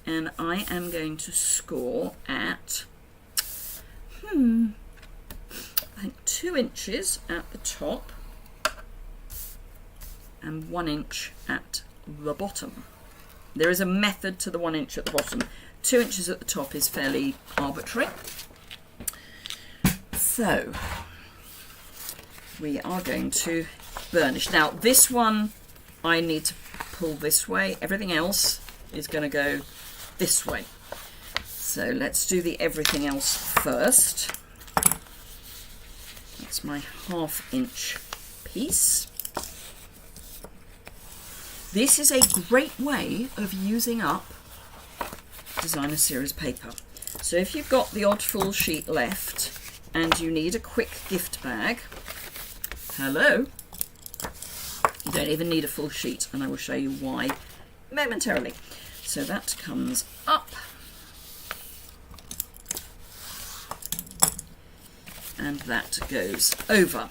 and I am going to score at I think 2 inches at the top and 1 inch at the bottom. There is a method to the 1 inch at the bottom. 2 inches at the top is fairly arbitrary. So we are going to burnish. Now this one I need to pull this way. Everything else is going to go this way. So let's do the everything else first. That's my 1/2 inch piece. This is a great way of using up designer series paper. So if you've got the odd full sheet left and you need a quick gift bag, hello, you don't even need a full sheet, and I will show you why momentarily. So that comes up, and that goes over.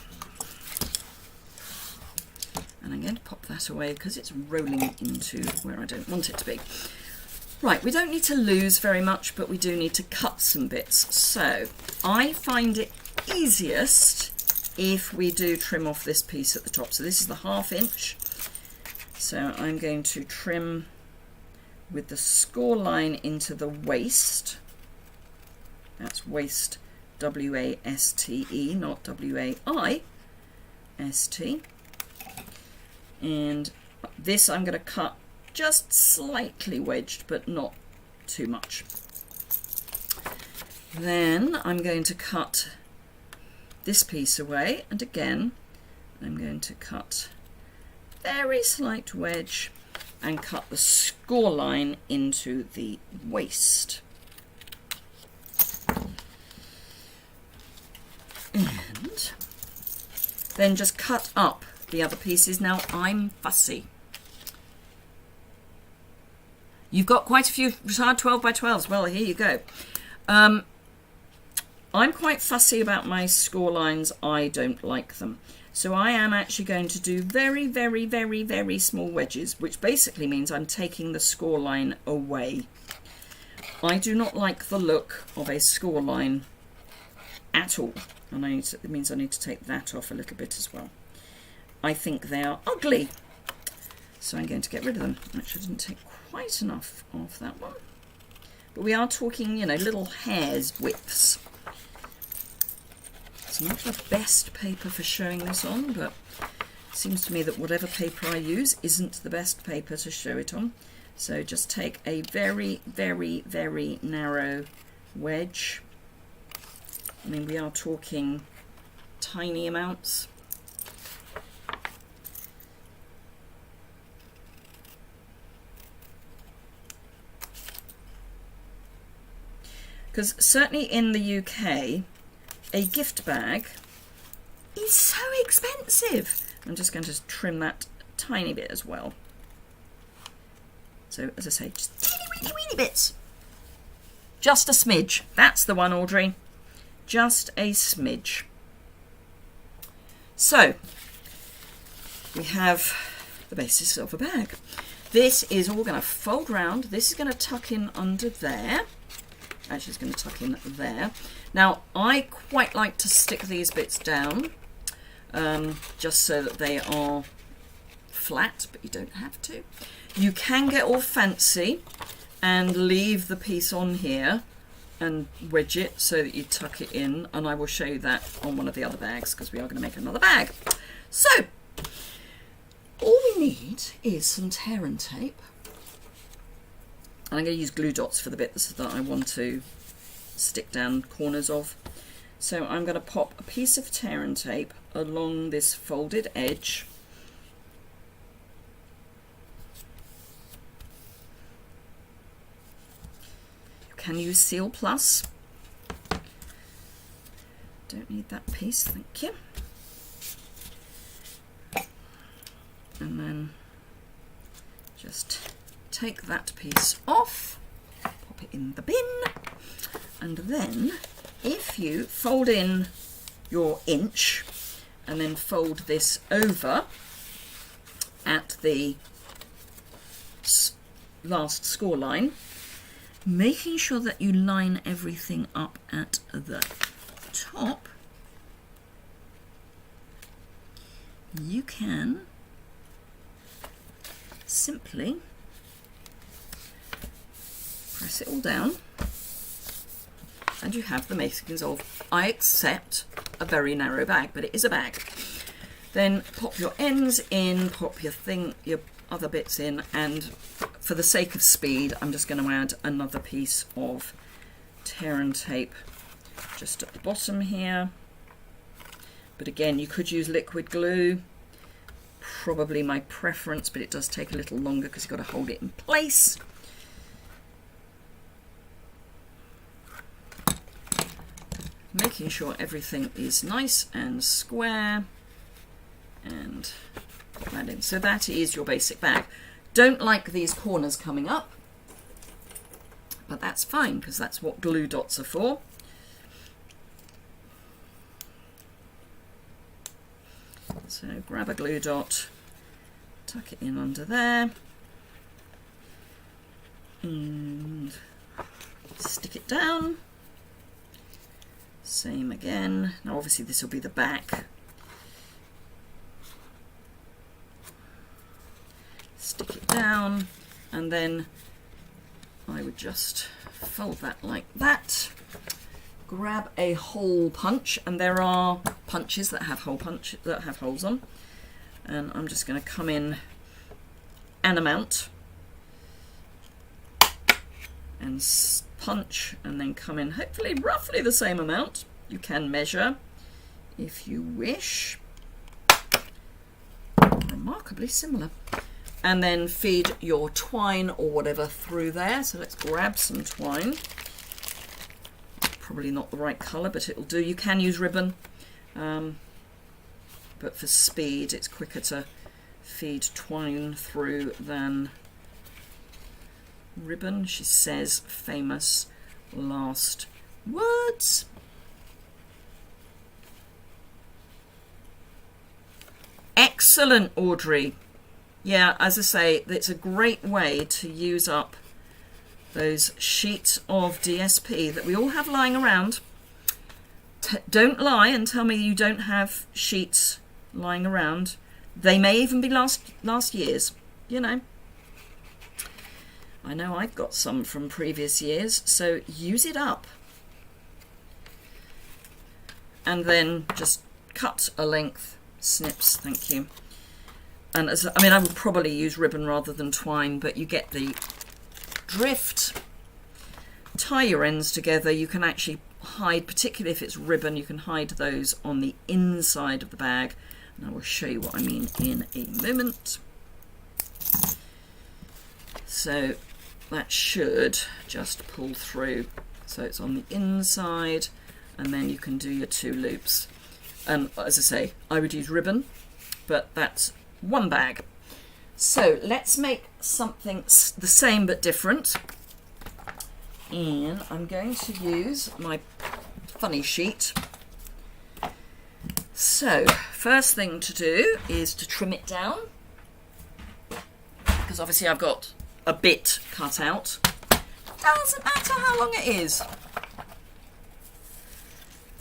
And I'm going to pop that away because it's rolling into where I don't want it to be. Right, we don't need to lose very much, but we do need to cut some bits. So I find it easiest if we do trim off this piece at the top. So this is the 1/2 inch. So I'm going to trim with the score line into the waist. That's waist, W-A-S-T-E, not W-A-I-S-T. And this I'm going to cut just slightly wedged, but not too much. Then I'm going to cut this piece away, and again I'm going to cut very slight wedge and cut the score line into the waist. And then just cut up the other pieces. Now I'm fussy. You've got quite a few retired 12 by 12s. Well, here you go. I'm quite fussy about my score lines. I don't like them. So I am actually going to do very, very, very, very small wedges, which basically means I'm taking the score line away. I do not like the look of a score line at all. And it means I need to take that off a little bit as well. I think they are ugly. So I'm going to get rid of them. Actually, I didn't take quite enough of that one. But we are talking, you know, little hairs widths. It's not the best paper for showing this on, but it seems to me that whatever paper I use isn't the best paper to show it on. So just take a very, very, very narrow wedge. I mean, we are talking tiny amounts. Because certainly in the UK, a gift bag is so expensive. I'm just going to trim that tiny bit as well. So, as I say, just teeny weeny bits. Just a smidge. That's the one, Audrey. Just a smidge. So, we have the basis of a bag. This is all going to fold round. This is going to tuck in under there. Actually, it's going to tuck in there. Now, I quite like to stick these bits down, just so that they are flat, but you don't have to. You can get all fancy and leave the piece on here and wedge it so that you tuck it in, and I will show you that on one of the other bags because we are going to make another bag. So, all we need is some tear and tape. And I'm going to use glue dots for the bits that I want to stick down corners of. So I'm going to pop a piece of tear and tape along this folded edge. You can use Seal Plus. Don't need that piece, thank you. And then just take that piece off, pop it in the bin, and then if you fold in your inch and then fold this over at the last score line, making sure that you line everything up at the top, you can simply press it all down and you have the makings of, I accept, a very narrow bag, but it is a bag. Then pop your ends in, pop your other bits in, and for the sake of speed, I'm just going to add another piece of tear and tape just at the bottom here. But again, you could use liquid glue, probably my preference, but it does take a little longer because you've got to hold it in place. Making sure everything is nice and square, and put that in. So that is your basic bag. Don't like these corners coming up, but that's fine because that's what glue dots are for. So grab a glue dot, tuck it in under there, and stick it down. Same again. Now obviously this will be the back. Stick it down, and then I would just fold that like that. Grab a hole punch, and there are punches that have holes on, and I'm just going to come in an amount and punch, and then come in hopefully roughly the same amount. You can measure if you wish. Remarkably similar. And then feed your twine or whatever through there. So let's grab some twine. Probably not the right colour, but it'll do. You can use ribbon, but for speed it's quicker to feed twine through than ribbon. She says famous last words. Excellent, Audrey. Yeah, as I say, it's a great way to use up those sheets of DSP that we all have lying around. Don't lie and tell me you don't have sheets lying around. They may even be last year's, you know. I know I've got some from previous years, so use it up. And then just cut a length, snips, thank you. And I would probably use ribbon rather than twine, but you get the drift. Tie your ends together. You can actually hide, particularly if it's ribbon, you can hide those on the inside of the bag. And I will show you what I mean in a moment. So that should just pull through. So it's on the inside, and then you can do your 2 loops. And as I say, I would use ribbon, but that's one bag. So let's make something the same but different. And I'm going to use my funny sheet. So first thing to do is to trim it down, because obviously I've got a bit cut out. Doesn't matter how long it is.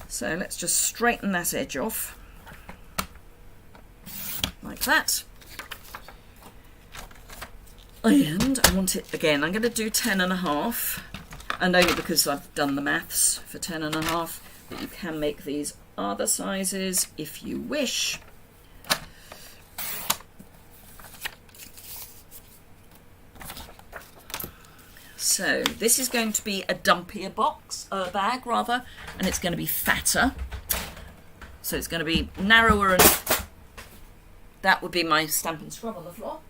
So let's just straighten that edge off like that. And I want it again, I'm going to do 10.5, and only because I've done the maths for 10.5, but you can make these other sizes if you wish. So this is going to be a dumpier bag rather, and it's going to be fatter. So it's going to be narrower, and that would be my stamp and scrub on the floor.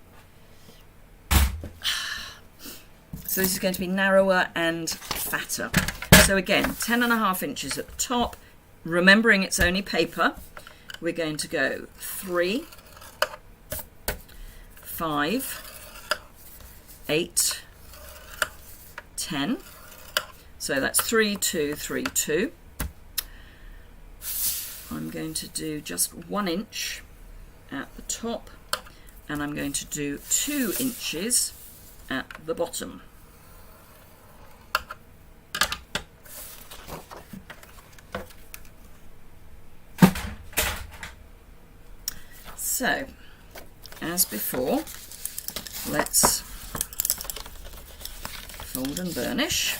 So this is going to be narrower and fatter. So again, 10.5 inches at the top. Remembering it's only paper, we're going to go 3, 5, 8, 10. So that's 3, 2, 3, 2. I'm going to do just 1 inch at the top, and I'm going to do 2 inches at the bottom. So, as before, let's fold and burnish.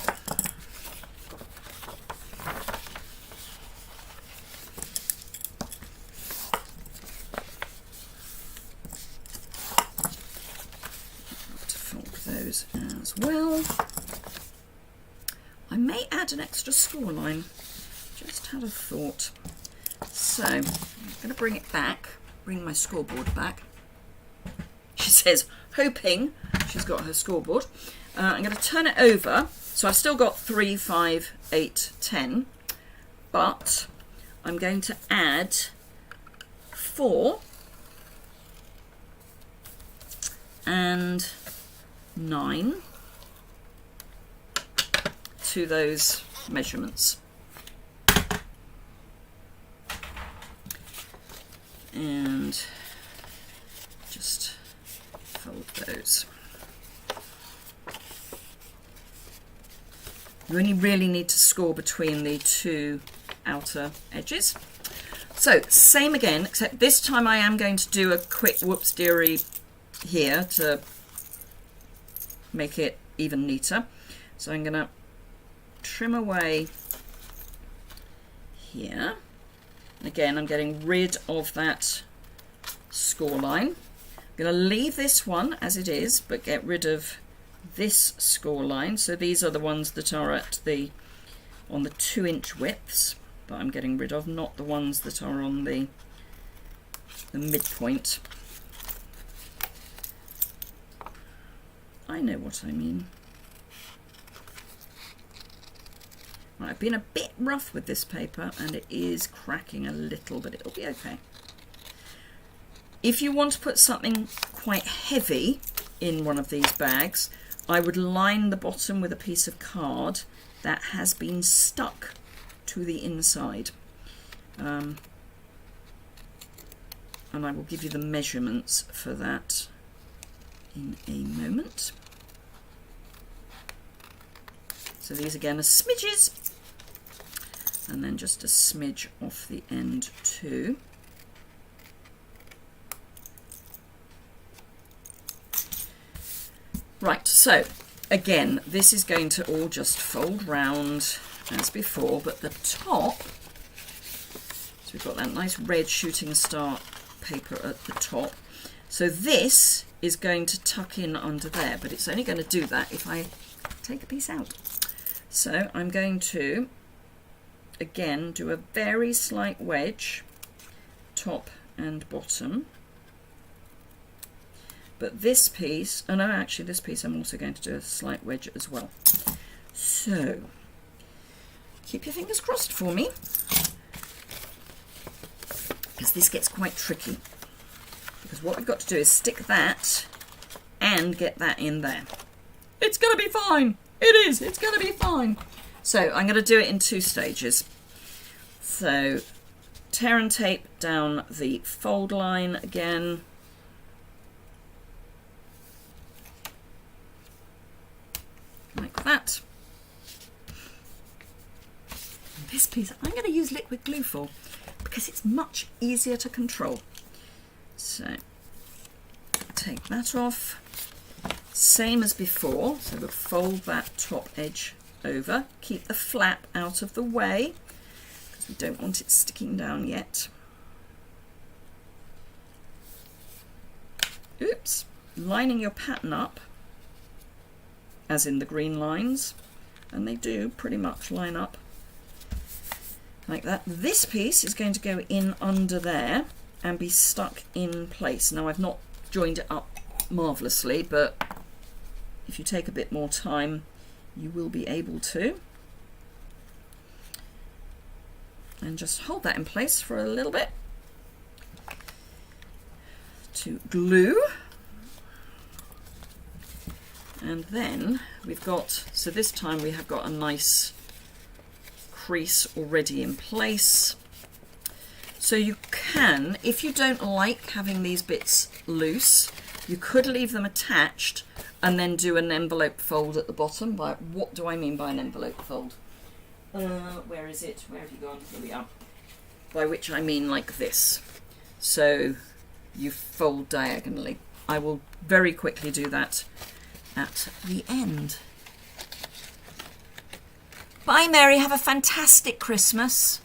To fold those as well. I may add an extra score line. Just had a thought. So, I'm going to bring it back, bring my scoreboard back. She says, hoping she's got her scoreboard. I'm going to turn it over. So I've still got 3, 5, 8, 10. But I'm going to add 4 and 9 to those measurements. And just fold those. You only really need to score between the 2 outer edges. So same again, except this time I am going to do a quick whoops dearie here to make it even neater. So I'm going to trim away here. Again, I'm getting rid of that score line. I'm going to leave this one as it is, but get rid of this score line. So these are the ones that are at on the 2-inch widths, but I'm getting rid of, not the ones that are on the midpoint. I know what I mean. Right, I've been a bit rough with this paper and it is cracking a little, but it'll be okay. If you want to put something quite heavy in one of these bags, I would line the bottom with a piece of card that has been stuck to the inside. And I will give you the measurements for that in a moment. So these again are smidges, and then just a smidge off the end too. Right, so again, this is going to all just fold round as before, but the top, so we've got that nice red shooting star paper at the top. So this is going to tuck in under there, but it's only going to do that if I take a piece out. So I'm going to, again, do a very slight wedge, top and bottom. But this piece, oh no, actually this piece I'm also going to do a slight wedge as well. So, keep your fingers crossed for me, because this gets quite tricky. Because what we've got to do is stick that and get that in there. It's going to be fine. It is. It's going to be fine. So I'm going to do it in 2 stages. So tear and tape down the fold line again. Like that. And this piece I'm going to use liquid glue for because it's much easier to control. So take that off. Same as before, so we'll fold that top edge over, keep the flap out of the way because we don't want it sticking down yet. Oops, lining your pattern up as in the green lines, and they do pretty much line up like that. This piece is going to go in under there and be stuck in place. Now I've not joined it up marvellously, but if you take a bit more time you will be able to. And just hold that in place for a little bit to glue. And then we've got, so this time we have got a nice crease already in place. So you can, if you don't like having these bits loose, you could leave them attached and then do an envelope fold at the bottom. By what do I mean by an envelope fold? Where is it? Where have you gone? Here we are. By which I mean like this. So you fold diagonally. I will very quickly do that at the end. Bye, Mary. Have a fantastic Christmas.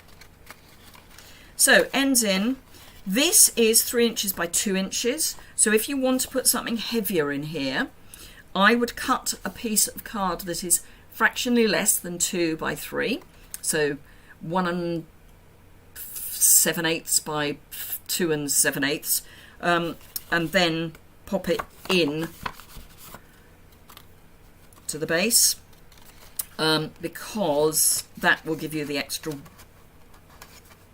So, ends in. This is 3 inches by 2 inches. So if you want to put something heavier in here, I would cut a piece of card that is fractionally less than 2 by 3. So 1 7/8 by 2 7/8. And then pop it in to the base, because that will give you the extra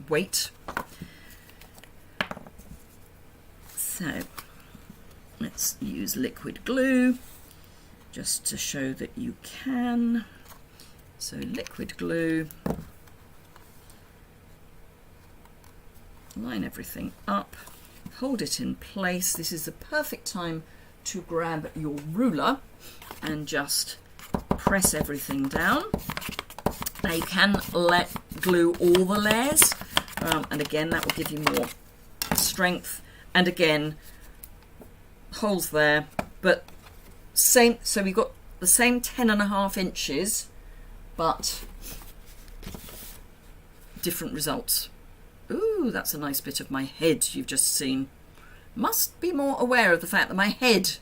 weight. So let's use liquid glue just to show that you can. So liquid glue, line everything up, hold it in place. This is the perfect time to grab your ruler and just press everything down. Now you can let glue all the layers, and again that will give you more strength. And again, holes there, but same. So we've got the same 10.5 inches, but different results. Ooh, that's a nice bit of my head you've just seen. Must be more aware of the fact that my head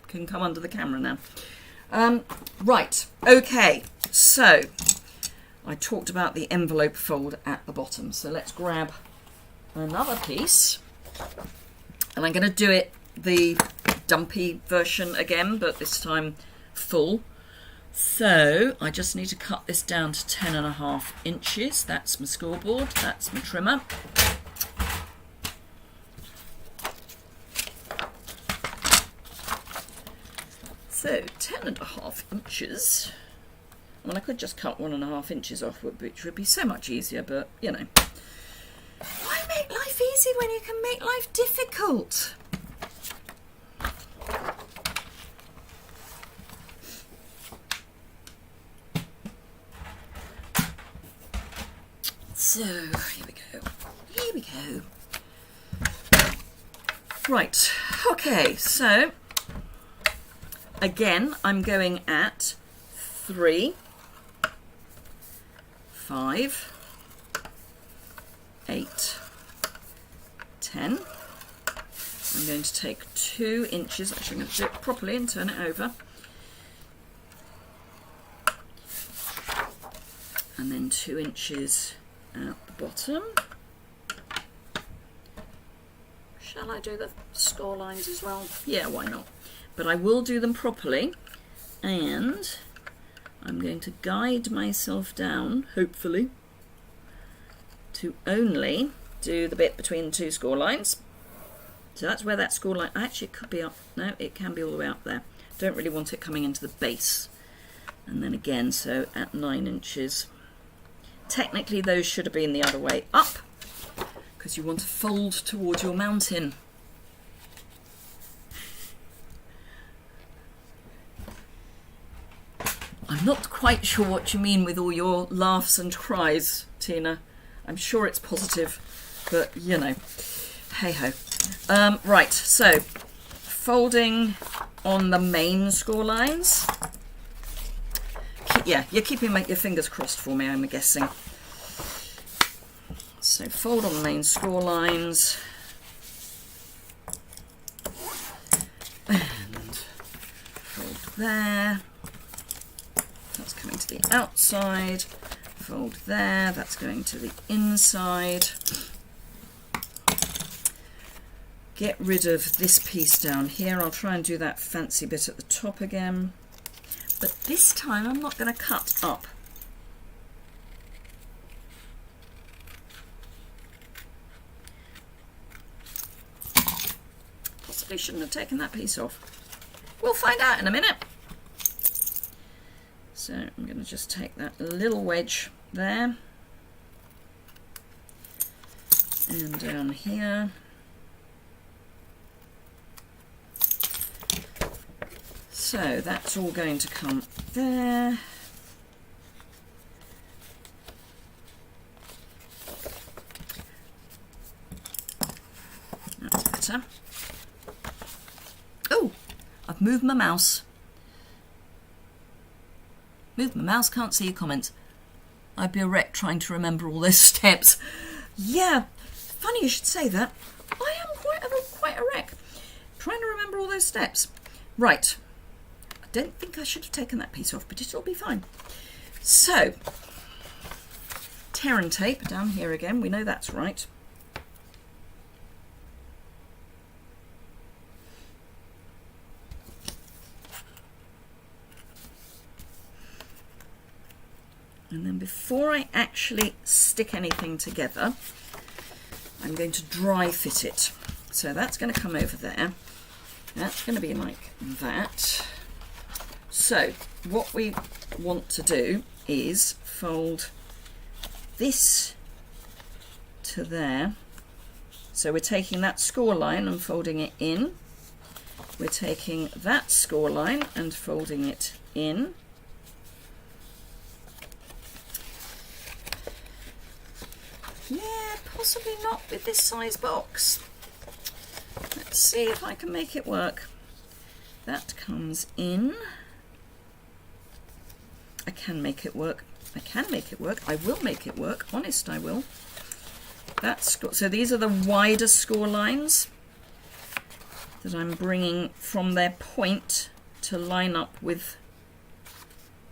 can come under the camera now. Right, okay, so I talked about the envelope fold at the bottom. So let's grab another piece. And I'm going to do it the dumpy version again, but this time full. So I just need to cut this down to 10.5 inches. That's my scoreboard, that's my trimmer. So 10.5 inches. I mean, I could just cut 1.5 inches off, which would be so much easier, but you know. Why make life easy when you can make life difficult? So, here we go. Here we go. Right, okay, so again, I'm going at 3, 5, 8, 10. I'm going to take 2 inches, actually I'm going to do it properly and turn it over. And then 2 inches at the bottom. Shall I do the score lines as well? Yeah, why not? But I will do them properly, and I'm going to guide myself down, hopefully, to only do the bit between the 2 score lines. So that's where that score line, actually it could be up, no, it can be all the way up there. Don't really want it coming into the base. And then again, so at 9 inches. Technically those should have been the other way up, because you want to fold towards your mountain. I'm not quite sure what you mean with all your laughs and cries, Tina. I'm sure it's positive, but you know, hey ho. Right, so folding on the main score lines. Yeah, you're keeping your fingers crossed for me, I'm guessing. So fold on the main score lines. And fold there. That's coming to the outside. Fold there, that's going to the inside. Get rid of this piece down here. I'll try and do that fancy bit at the top again. But this time I'm not going to cut up. Possibly shouldn't have taken that piece off. We'll find out in a minute. So I'm going to just take that little wedge there. And down here. So that's all going to come there. That's better. Oh, I've moved my mouse. Moved my mouse, can't see your comments. I'd be a wreck trying to remember all those steps. Yeah, funny you should say that. I am quite a wreck trying to remember all those steps. Right, I don't think I should have taken that piece off, but it'll be fine. So, tear and tape down here again, we know that's right. And then before I actually stick anything together, I'm going to dry fit it. So that's going to come over there. That's going to be like that. So what we want to do is fold this to there. So we're taking that score line and folding it in. We're taking that score line and folding it in. Yeah, possibly not with this size box. Let's see if I can make it work. That comes in. I can make it work. I can make it work. I will make it work. Honest, I will. So these are the wider score lines that I'm bringing from their point to line up with,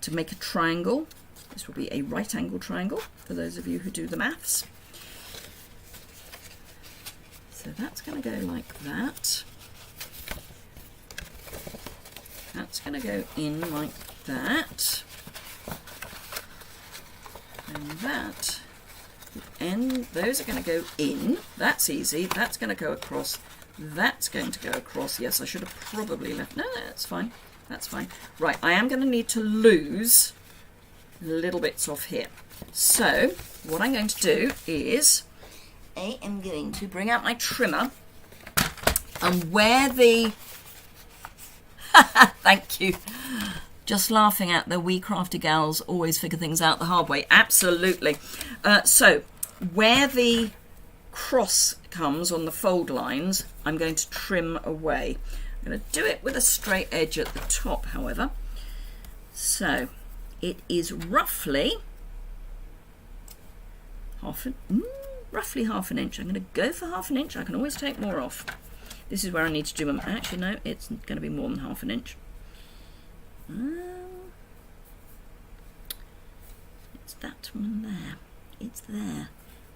to make a triangle. This will be a right angle triangle for those of you who do the maths. So that's going to go like that. That's going to go in like that. And that, and those are going to go in. That's easy. That's going to go across. That's going to go across. Yes, I should have probably left. No, that's fine. That's fine. Right, I am going to need to lose little bits off here. So what I'm going to do is I am going to bring out my trimmer and where the thank you, just laughing at the wee crafty gals always figure things out the hard way. Absolutely. So where the cross comes on the fold lines, I'm going to trim away. I'm going to do it with a straight edge at the top, however. So it is roughly roughly half an inch. I'm going to go for half an inch. I can always take more off. This is where I need to do them. Actually, no, it's going to be more than half an inch. It's that one there. It's there.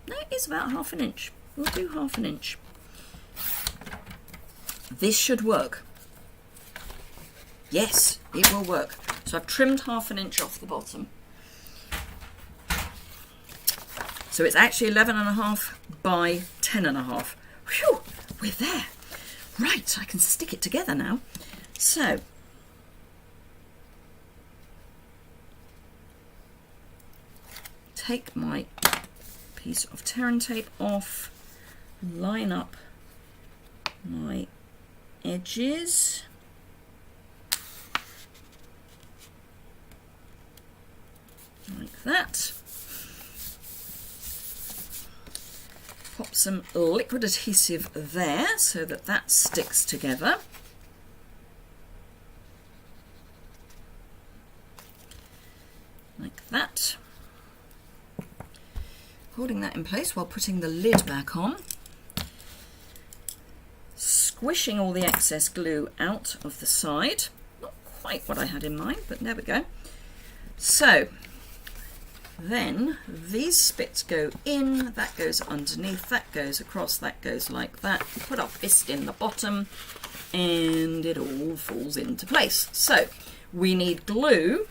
No, it's about half an inch. We'll do half an inch. This should work. Yes, it will work. So I've trimmed half an inch off the bottom. So it's actually 11.5 by 10.5. Whew, we're there. Right, I can stick it together now. So, take my piece of tear and tape off, line up my edges. Like that. Pop some liquid adhesive there so that that sticks together. Like that. Holding that in place while putting the lid back on. Squishing all the excess glue out of the side. Not quite what I had in mind, but there we go. So, then these bits go in, that goes underneath, that goes across, that goes like that. You put our fist in the bottom and it all falls into place. So we need glue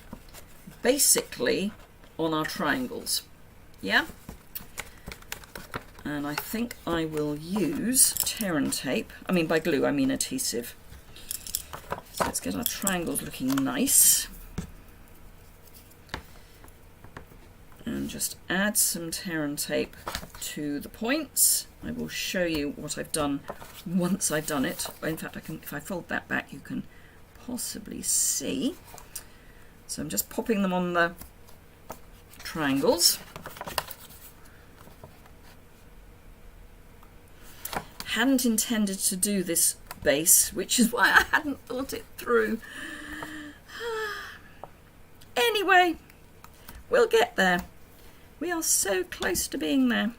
basically on our triangles. Yeah? And I think I will use tear and tape. I mean by glue I mean adhesive. So let's get our triangles looking nice. And just add some tear and tape to the points. I will show you what I've done once I've done it. In fact, I can, if I fold that back, you can possibly see. So I'm just popping them on the triangles. hadn't intended to do this base, which is why I hadn't thought it through. Anyway, we'll get there. We are so close to being there.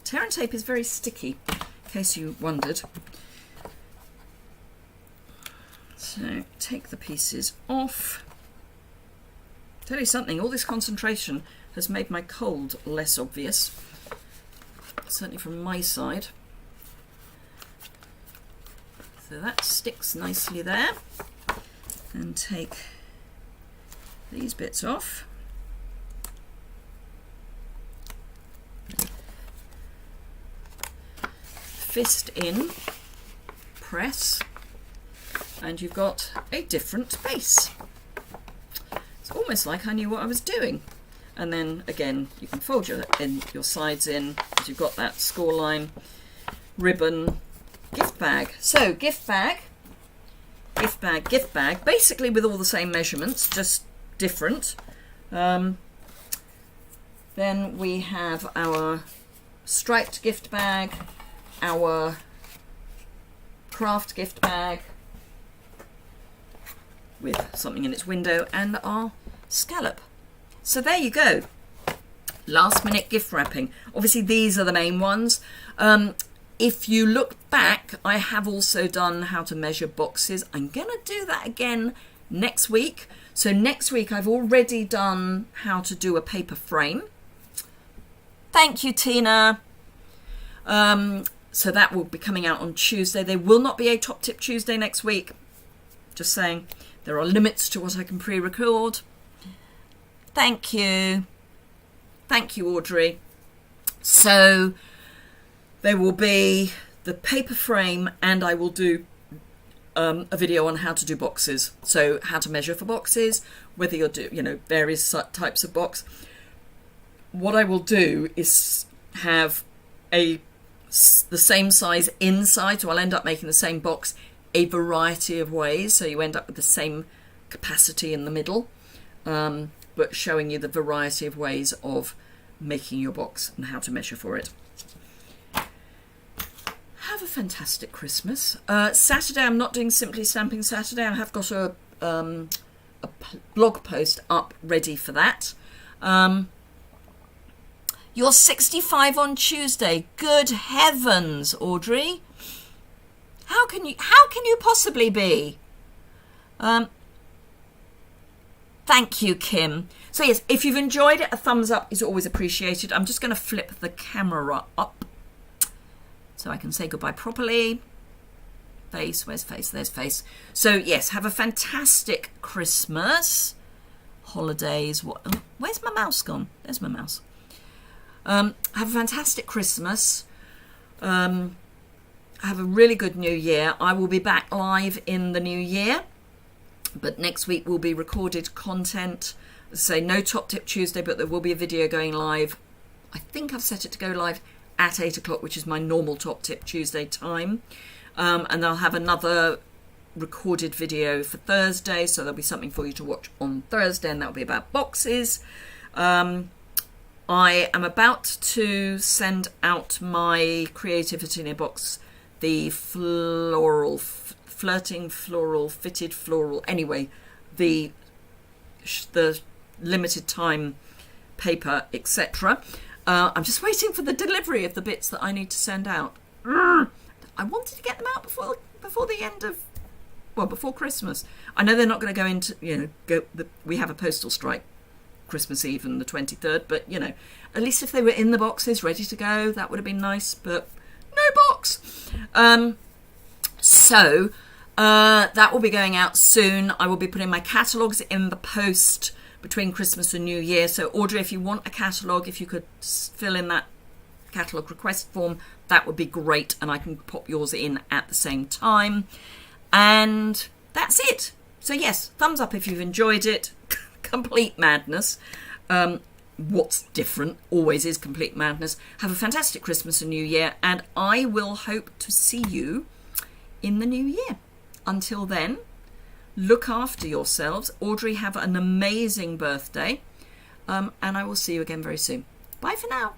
Tear and tape is very sticky, in case you wondered. So take the pieces off. Tell you something, all this concentration has made my cold less obvious, certainly from my side. So that sticks nicely there. And take these bits off. Fist in, press, and you've got a different base. It's almost like I knew what I was doing. And then again, you can fold your sides in, because you've got that score line, ribbon, gift bag. So gift bag, basically with all the same measurements, just different. Then we have our striped gift bag, our craft gift bag with something in its window, and our scallop. So there you go. Last minute gift wrapping. Obviously these are the main ones. If you look back, I have also done how to measure boxes. I'm going to do that again next week. So next week I've already done how to do a paper frame. Thank you, Tina. So that will be coming out on Tuesday. There will not be a Top Tip Tuesday next week. Just saying, there are limits to what I can pre-record. Thank you. Thank you, Audrey. So there will be the paper frame, and I will do a video on how to do boxes. So how to measure for boxes, whether you're various types of box. What I will do is have the same size inside, so I'll end up making the same box a variety of ways, so you end up with the same capacity in the middle, but showing you the variety of ways of making your box and how to measure for it. Have a fantastic Christmas. Saturday I'm not doing Simply Stamping Saturday. I have got a blog post up ready for that. You're 65 on Tuesday. Good heavens, Audrey. How can you possibly be? Thank you, Kim. So yes, if you've enjoyed it, a thumbs up is always appreciated. I'm just going to flip the camera up so I can say goodbye properly. Face, where's face? There's face. So yes, have a fantastic Christmas. Holidays. Where's my mouse gone? There's my mouse. Have a fantastic Christmas. Have a really good New Year. I will be back live in the New Year, but next week will be recorded content. Say no Top Tip Tuesday, but there will be a video going live. I think I've set it to go live at 8 o'clock, which is my normal Top Tip Tuesday time. And I'll have another recorded video for Thursday, so there'll be something for you to watch on Thursday, and that'll be about boxes. I am about to send out my Creativity in a Box, the floral, flirting floral, fitted floral, anyway, the limited time paper, etc. I'm just waiting for the delivery of the bits that I need to send out. I wanted to get them out before the end of, before Christmas. I know they're not going to go into, we have a postal strike Christmas Eve and the 23rd, but at least if they were in the boxes ready to go, that would have been nice, but no box. So that will be going out soon. I will be putting my catalogues in the post between Christmas and New Year. So Audrey, if you want a catalogue, if you could fill in that catalogue request form, that would be great, and I can pop yours in at the same time. And that's it. So yes, thumbs up if you've enjoyed it. Complete madness. What's different always is complete madness. Have a fantastic Christmas and New Year, and I will hope to see you in the new year. Until then, look after yourselves. Audrey, have an amazing birthday. and I will see you again very soon. Bye for now.